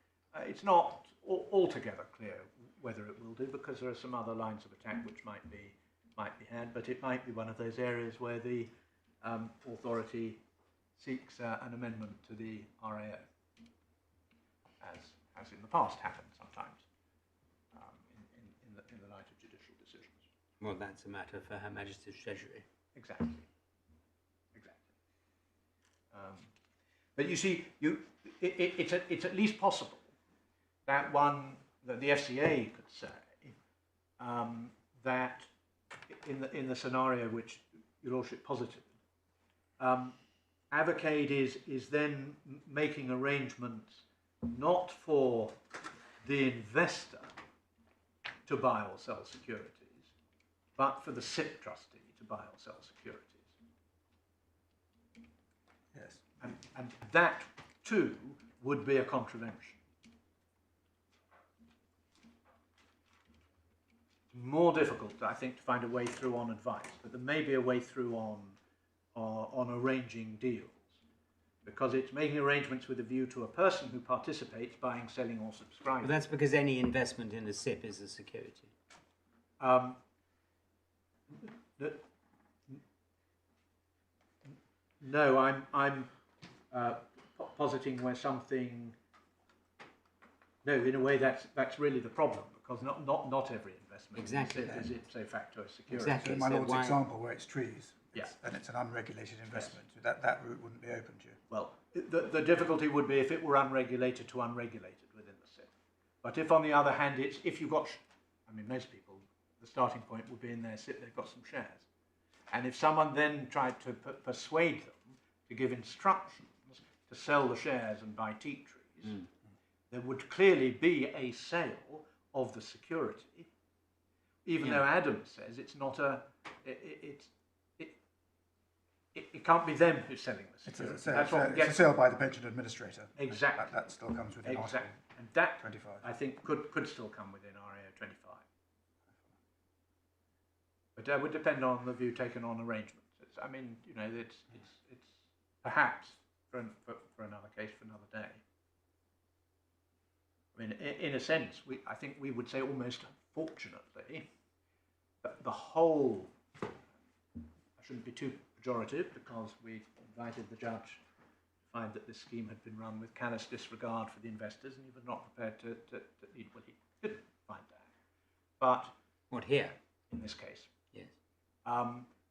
It's not altogether clear whether it will do, because there are some other lines of attack which might be had, but it might be one of those areas where the authority seeks an amendment to the RAO, as in the past happened sometimes in the light of judicial decisions. Well, that's a matter for Her Majesty's Treasury. Exactly. But you see, it's at least possible that the FCA could say that in the scenario which Your Lordship posited, Avacade is then making arrangements not for the investor to buy or sell securities, but for the SIP trustee to buy or sell securities. Yes. And that, too, would be a contravention. More difficult, I think, to find a way through on advice, but there may be a way through on arranging deals. because it's making arrangements with a view to a person who participates buying, selling, or subscribing. But that's because any investment in a SIP is a security. No, I'm positing where something. No, in a way that's really the problem, because not every investment Exactly. is ipso facto a security. Exactly. So in my So Lord's why- example, where it's trees, Yeah. and it's an unregulated investment, that route wouldn't be open to you. Well, the difficulty would be if it were unregulated to unregulated within the SIP. But if, on the other hand, if you've got, most people, the starting point would be in their SIP, they've got some shares. And if someone then tried to persuade them to give instructions to sell the shares and buy teak trees, there would clearly be a sale of the security, even though Adam says it's not it can't be them who's selling the security. That's what I'm It's a getting. sale by the pension administrator. Exactly. That still comes within Exactly. Article And that, 25. I think, could still come within RAO 25. But that would depend on the view taken on arrangements. It's perhaps for another case, for another day. In a sense, I think we would say almost unfortunately, that the whole, I shouldn't be too pejorative, because we invited the judge to find that this scheme had been run with callous disregard for the investors, and he was not prepared to he didn't find that. But What, here? in this case, Yes.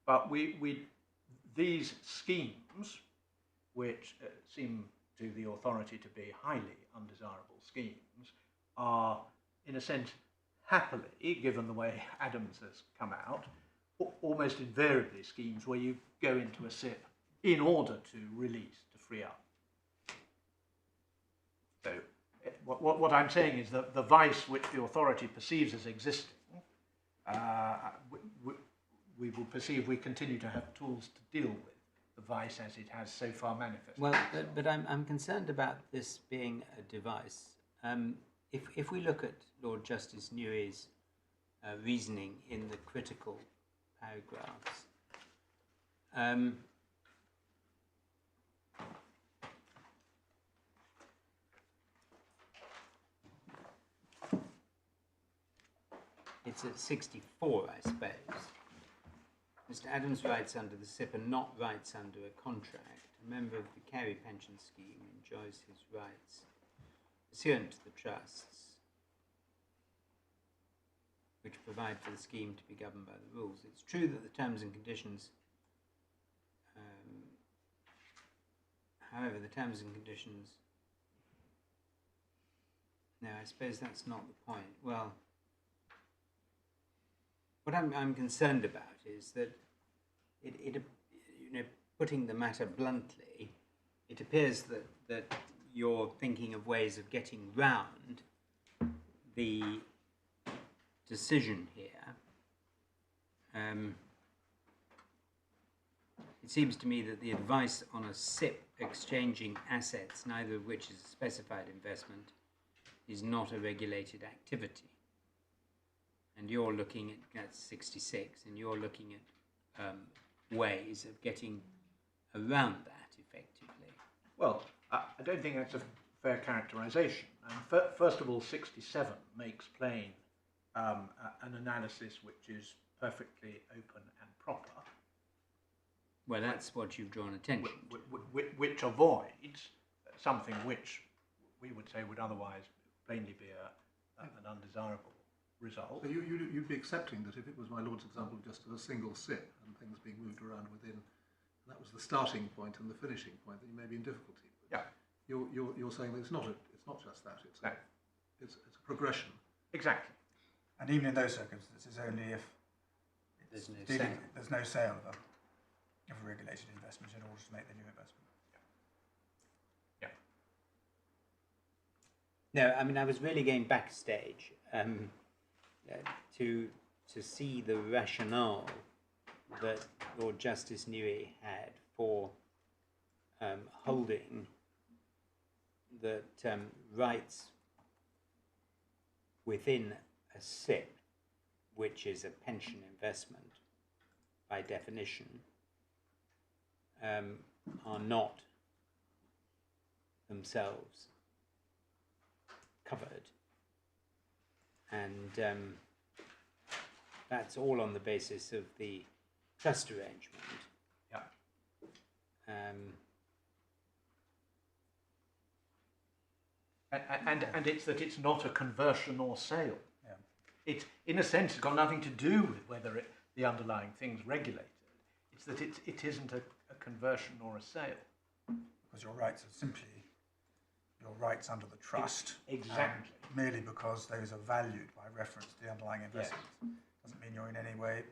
but these schemes, which seem to the authority to be highly undesirable schemes, are, in a sense, happily, given the way Adams has come out, almost invariably schemes where you go into a SIP in order to release, to free up. So what I'm saying is that the vice which the authority perceives as existing, we will perceive we continue to have tools to deal with the vice as it has so far manifested. Well, but I'm concerned about this being a device. If we look at Lord Justice Newey's reasoning in the critical paragraphs, it's at 64, I suppose. Mr. Adams' rights under the SIP are not rights under a contract. A member of the Carey pension scheme enjoys his rights pursuant to the trusts, which provide for the scheme to be governed by the rules. It's true that the terms and conditions, however, the terms and conditions, no, I suppose that's not the point. Well, what I'm concerned about is that putting the matter bluntly, it appears that you're thinking of ways of getting round the decision here. It seems to me that the advice on a SIP exchanging assets, neither of which is a specified investment, is not a regulated activity. And you're looking at, that's 66, and you're looking at ways of getting around that effectively. Well, I don't think that's a fair characterisation. First of all, 67 makes plain an analysis which is perfectly open and proper. Well, that's what you've drawn attention to. Which avoids something which we would say would otherwise plainly be an undesirable result. So you'd be accepting that if it was my Lord's example just of a single SIP and things being moved around within, that was the starting point and the finishing point, that you may be in difficulty. But Yeah. You're saying that it's not just that. It's a progression. Exactly. And even in those circumstances, only if There's no dealing, sale. there's no sale of a regulated investment in order to make the new investment. Yeah. No, I mean, I was really going backstage to see the rationale that Lord Justice Newey had for holding that rights within a SIP, which is a pension investment by definition, are not themselves covered, and that's all on the basis of the trust arrangement. Yeah. And it's that it's not a conversion or sale. Yeah. It's, in a sense, it's got nothing to do with whether the underlying thing's regulated. It's that it isn't a conversion or a sale. Because your rights are simply your rights under the trust. Exactly. Merely because those are valued by reference to the underlying investment. Yes. Doesn't mean you're in any way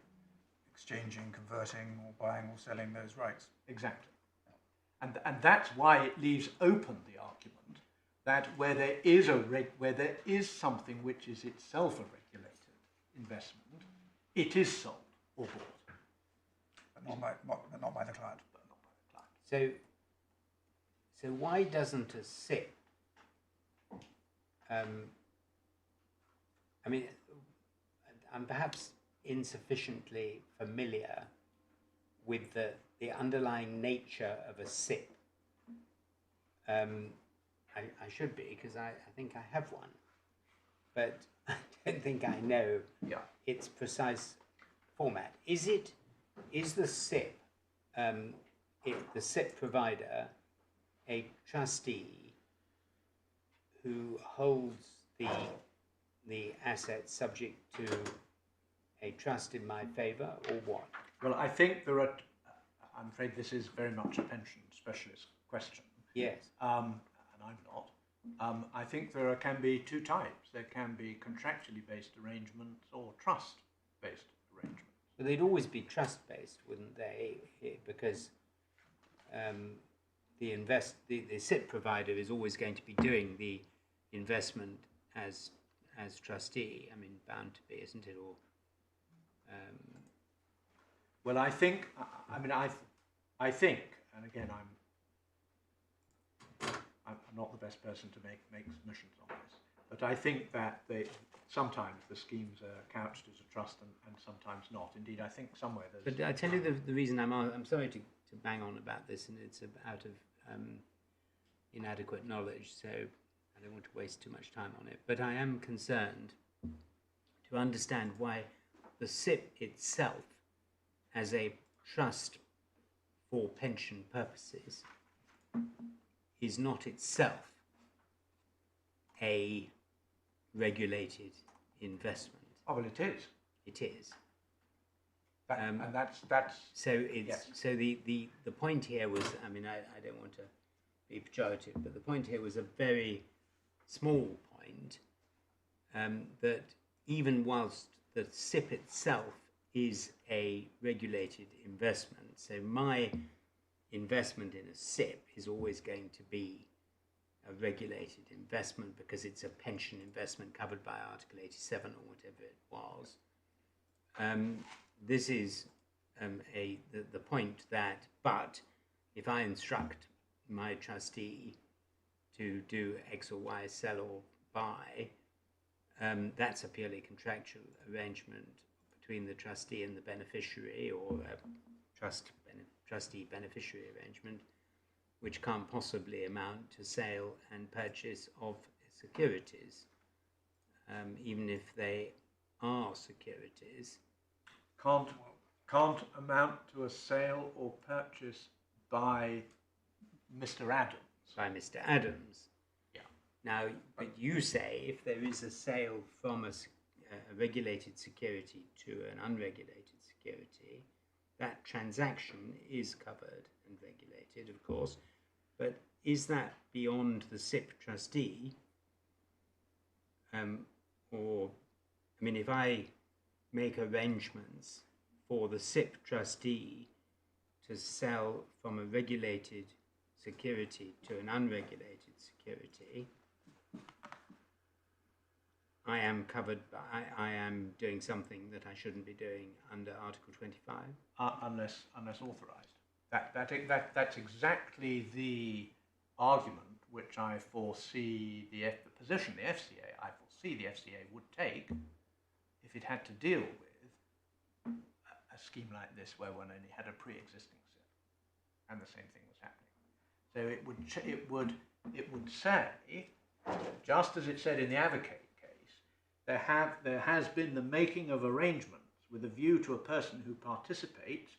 exchanging, converting, or buying or selling those rights. Exactly. And that's why it leaves open the argument that where there is something which is itself a regulated investment, it is sold or bought. But not by the client. But not by the client. So why doesn't a SIP, I mean, I'm perhaps insufficiently familiar with the underlying nature of a SIP. I should be, because I think I have one, but I don't think I know its precise format. Is the SIP, the SIP provider, a trustee who holds the assets subject to a trust in my favour, or what? Well, I think there are, I'm afraid this is very much a pension specialist question. Yes. And I'm not. I think there can be two types. There can be contractually based arrangements or trust-based arrangements. But they'd always be trust-based, wouldn't they? Because the SIP provider is always going to be doing the investment as trustee. I mean, bound to be, isn't it? Or well, I think. I think, and again, I'm not the best person to make submissions on this, but I think that sometimes the schemes are couched as a trust and sometimes not. Indeed, I think somewhere there's. But I tell you the reason I'm sorry to bang on about this, and it's out of inadequate knowledge, so I don't want to waste too much time on it. But I am concerned to understand why the SIP itself, as a trust for pension purposes, is not itself a regulated investment. Oh, well, it is. It is. And that's so it's yes. So the point here was, I mean, I don't want to be pejorative, but the point here was a very small point, that even whilst the SIP itself is a regulated investment, so my investment in a SIP is always going to be a regulated investment because it's a pension investment covered by Article 87 or whatever it was. This is the point that, but if I instruct my trustee to do X or Y, sell or buy, that's a purely contractual arrangement between the trustee and the beneficiary, or a trustee beneficiary arrangement, which can't possibly amount to sale and purchase of securities, even if they are securities. Can't amount to a sale or purchase by Mr. Adams. By Mr. Adams. Yeah. Now, but you say if there is a sale from a regulated security to an unregulated security, that transaction is covered and regulated, of course, but is that beyond the SIP trustee? Or, I mean, if I make arrangements for the SIP trustee to sell from a regulated security to an unregulated security, I am covered by, I am doing something that I shouldn't be doing under Article 25? Unless authorised. That's exactly the argument which I foresee the position the FCA, I foresee the FCA would take if it had to deal with a scheme like this where one only had a pre-existing SIP and the same thing was happening. So it would it would say, just as it said in the Avacade case, there has been the making of arrangements with a view to a person who participates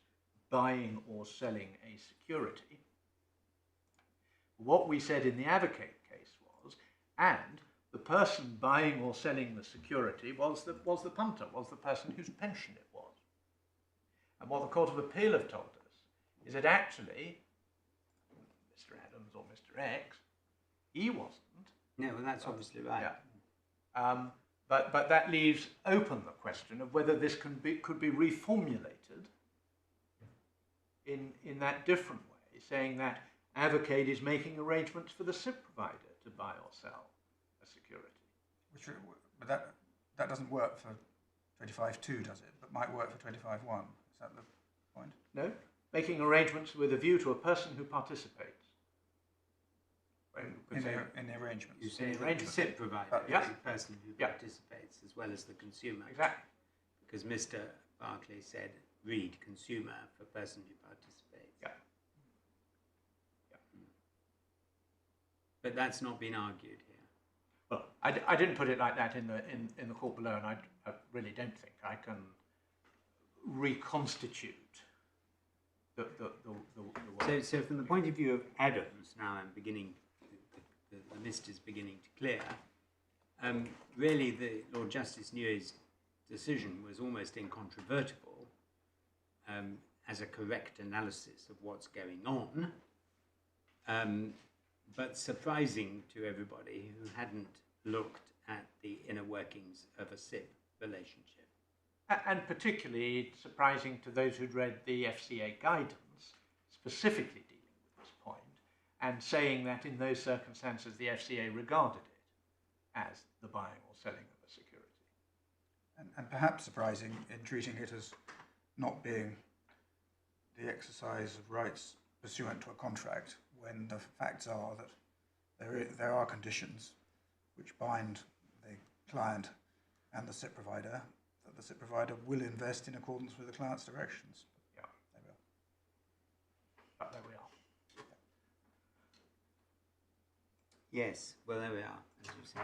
buying or selling a security. What we said in the Avacade case was, and the person buying or selling the security was the punter, was the person whose pension it was. And what the Court of Appeal have told us is that actually, Mr. Adams or Mr. X, he wasn't. No, well, that's obviously right. Yeah. But that leaves open the question of whether this could be reformulated in that different way, saying that Avacade is making arrangements for the SIP provider to buy or sell a security. But that doesn't work for 25.2, does it? But might work for 25.1. Is that the point? No, making arrangements with a view to a person who participates. In the arrangements. You say the the SIP provider Yeah. is the person who Yeah. participates as well as the consumer. Exactly. Because Mr. Barclay said, read consumer for person who participates. Yeah. But that's not been argued here. Well, I didn't put it like that in the court below, and I really don't think I can reconstitute the work. So from the point of view of Adams, now I'm beginning, the mist is beginning to clear. Really, the Lord Justice Newey's decision was almost incontrovertible as a correct analysis of what's going on, but surprising to everybody who hadn't looked at the inner workings of a SIP relationship. And particularly surprising to those who'd read the FCA guidance, specifically dealing with this point, and saying that in those circumstances the FCA regarded it as the buying or selling of a security. And perhaps surprising in treating it as not being the exercise of rights pursuant to a contract, when the facts are that there are conditions which bind the client and the SIP provider, that the SIP provider will invest in accordance with the client's directions. Yeah. They will. But there we are. Yes, well, there we are, as you say.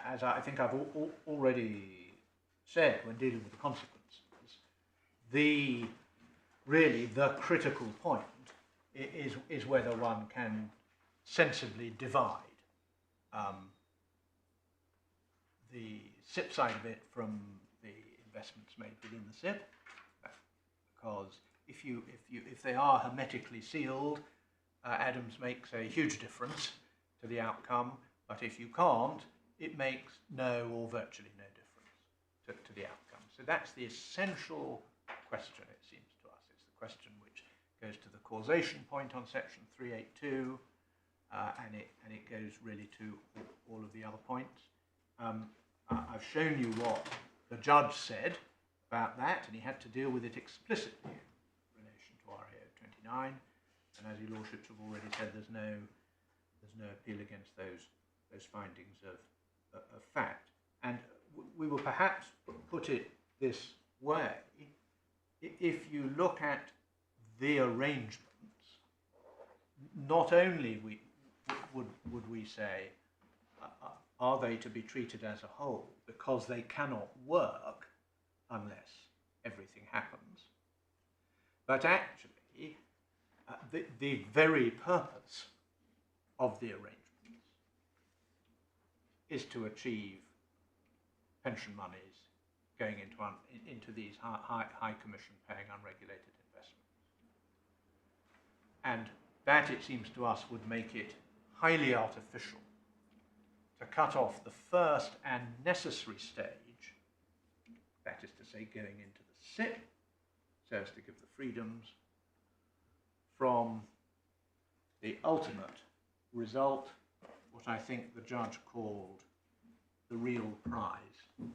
As I think I've already said when dealing with the consequences, really the critical point is whether one can sensibly divide the SIP side of it from the investments made within the SIP, because if they are hermetically sealed, Adams makes a huge difference to the outcome, but if you can't, it makes no or virtually no difference to the outcome. So that's the essential question, it seems to us. It's the question which goes to the causation point on section 382, and it goes really to all of the other points. I've shown you what the judge said about that, and he had to deal with it explicitly in relation to RAO 29, and as your lordships have already said, there's no appeal against those findings of fact. And we will perhaps put it this way: if you look at the arrangements, not only would we say, are they to be treated as a whole, because they cannot work unless everything happens, but actually the very purpose of the arrangements is to achieve pension monies going into these high commission paying unregulated investments. And that, it seems to us, would make it highly artificial to cut off the first and necessary stage, that is to say going into the SIP, so as to give the freedoms, from the ultimate result, what I think the judge called the real prize. And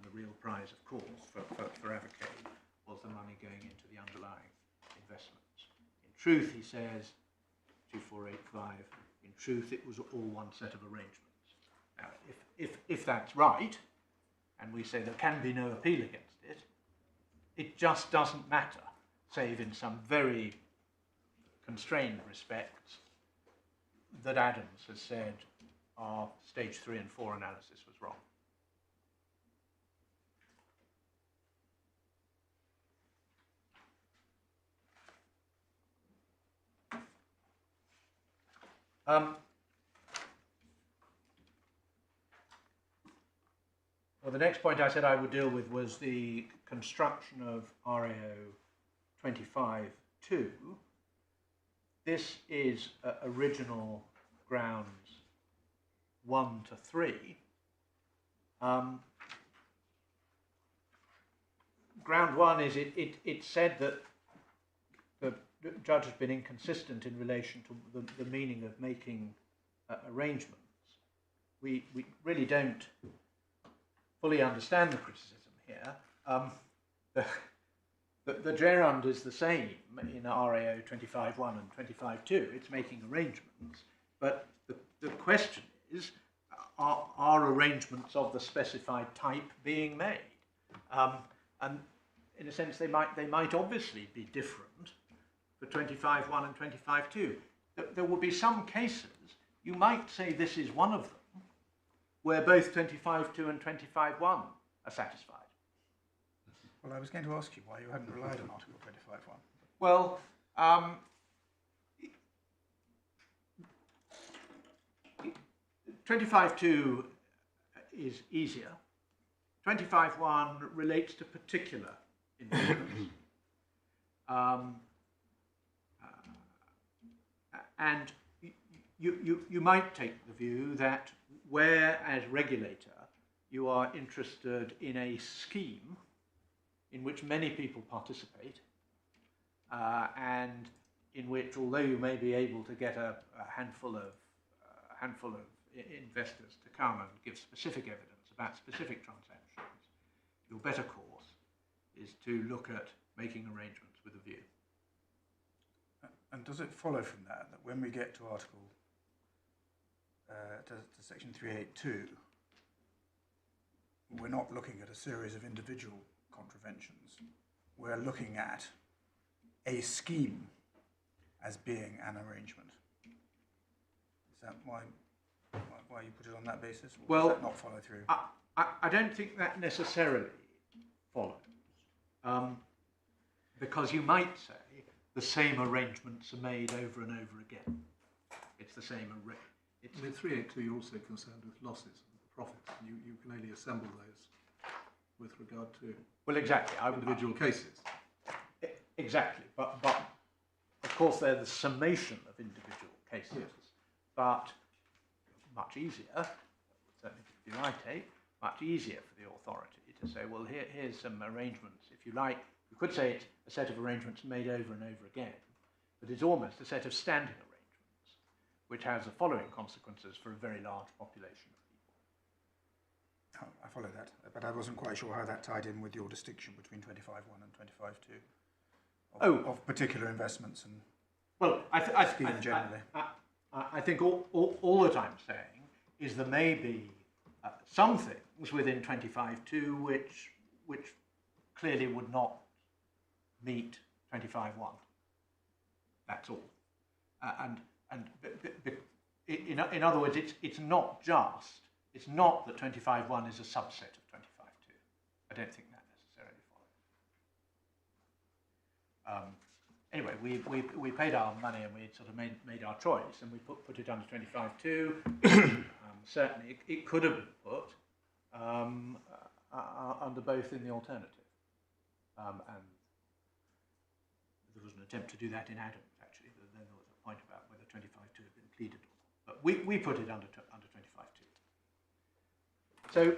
the real prize, of course, for Avacade was the money going into the underlying investments. In truth, he says, 2485, in truth it was all one set of arrangements. Now, if that's right, and we say there can be no appeal against it, it just doesn't matter, save in some very constrained respects that Adams has said our stage 3 and 4 analysis was wrong. Well, the next point I said I would deal with was the construction of RAO 25.2. This is original grounds 1 to 3. Ground 1 is it said that the judge has been inconsistent in relation to the meaning of making arrangements. We really don't fully understand the criticism here. The gerund is the same in RAO 25.1 and 25.2. It's making arrangements, but the question is, are arrangements of the specified type being made? And in a sense, they might obviously be different for 25.1 and 25.2. There will be some cases, you might say this is one of them, where both 25.2 and 25.1 are satisfied. Well, I was going to ask you why you hadn't relied on Article 25.1. Well, 25.2 is easier. 25.1 relates to particular investments. And you might take the view that where, as regulator, you are interested in a scheme in which many people participate, and in which, although you may be able to get a handful of investors to come and give specific evidence about specific transactions, your better course is to look at making arrangements with a view. And does it follow from that when we get to Article to Section 382, we're not looking at a series of individual contraventions, we're looking at a scheme as being an arrangement? Is that why you put it on that basis, or well, does that not follow through? I don't think that necessarily follows, because you might say the same arrangements are made over and over again. It's the same array. With 382, you're also concerned with losses and profits, and you can only assemble those with regard to exactly individual cases. Exactly, but of course they're the summation of individual cases. Yes. But much easier, certainly if you might take, much easier for the authority to say, well, here's some arrangements, if you like. You could say it's a set of arrangements made over and over again, but it's almost a set of standing arrangements, which has the following consequences for a very large population of people. I follow that, but I wasn't quite sure how that tied in with your distinction between 25.1 and 25.2 of particular investments and scheme generally. I think all that I'm saying is there may be some things within 25.2 which clearly would not meet 25.1. That's all. In other words, it's not that 25.1 is a subset of 25.2. I don't think that necessarily follows. Anyway, we paid our money and we sort of made our choice, and we put it under 25.2. Certainly, it could have been put under both in the alternative. And there was an attempt to do that in Adams, actually. Then there was a point about whether 25.2 had been pleaded or not. But we put it under 25.2. So,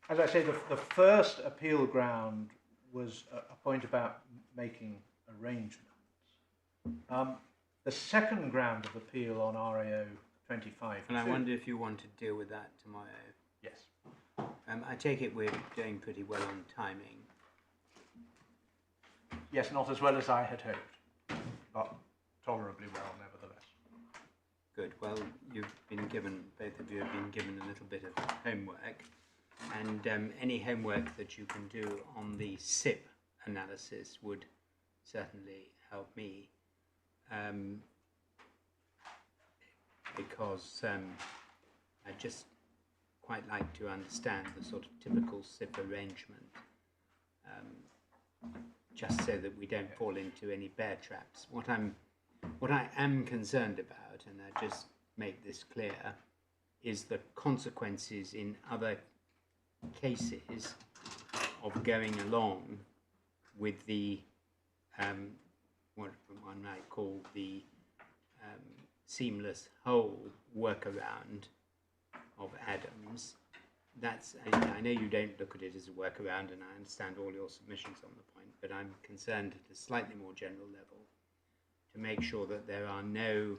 as I say, the first appeal ground was a point about making arrangements. The second ground of appeal on RAO 25. And I wonder if you want to deal with that tomorrow. Yes. I take it we're doing pretty well on timing. Yes, not as well as I had hoped, but tolerably well nevertheless. Good. Well, you've been given, both of you have been given a little bit of homework, and any homework that you can do on the SIP analysis would certainly help me, because I'd just quite like to understand the sort of typical SIP arrangement, just so that we don't fall into any bear traps. What I am concerned about, and I just make this clear, is the consequences in other cases of going along with the what one might call the seamless whole workaround of Adams. That's, I know you don't look at it as a workaround, and I understand all your submissions on the point, but I'm concerned at a slightly more general level to make sure that there are no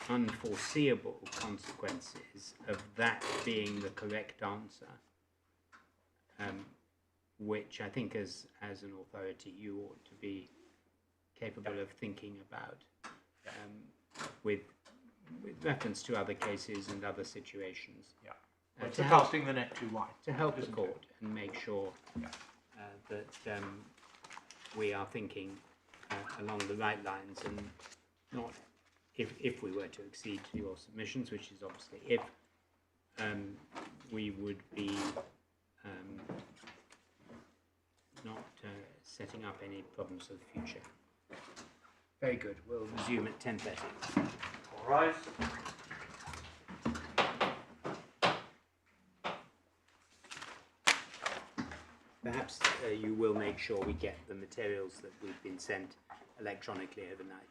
unforeseeable consequences of that being the correct answer, which I think as an authority you ought to be capable of thinking about, with reference to other cases and other situations. Yeah. It's casting the net too wide. To help the court and make sure that we are thinking along the right lines, and not if we were to accede to your submissions, which is obviously if, we would be not setting up any problems for the future. Very good. We'll resume at 10:30. All rise. Perhaps you will make sure we get the materials that we've been sent electronically overnight.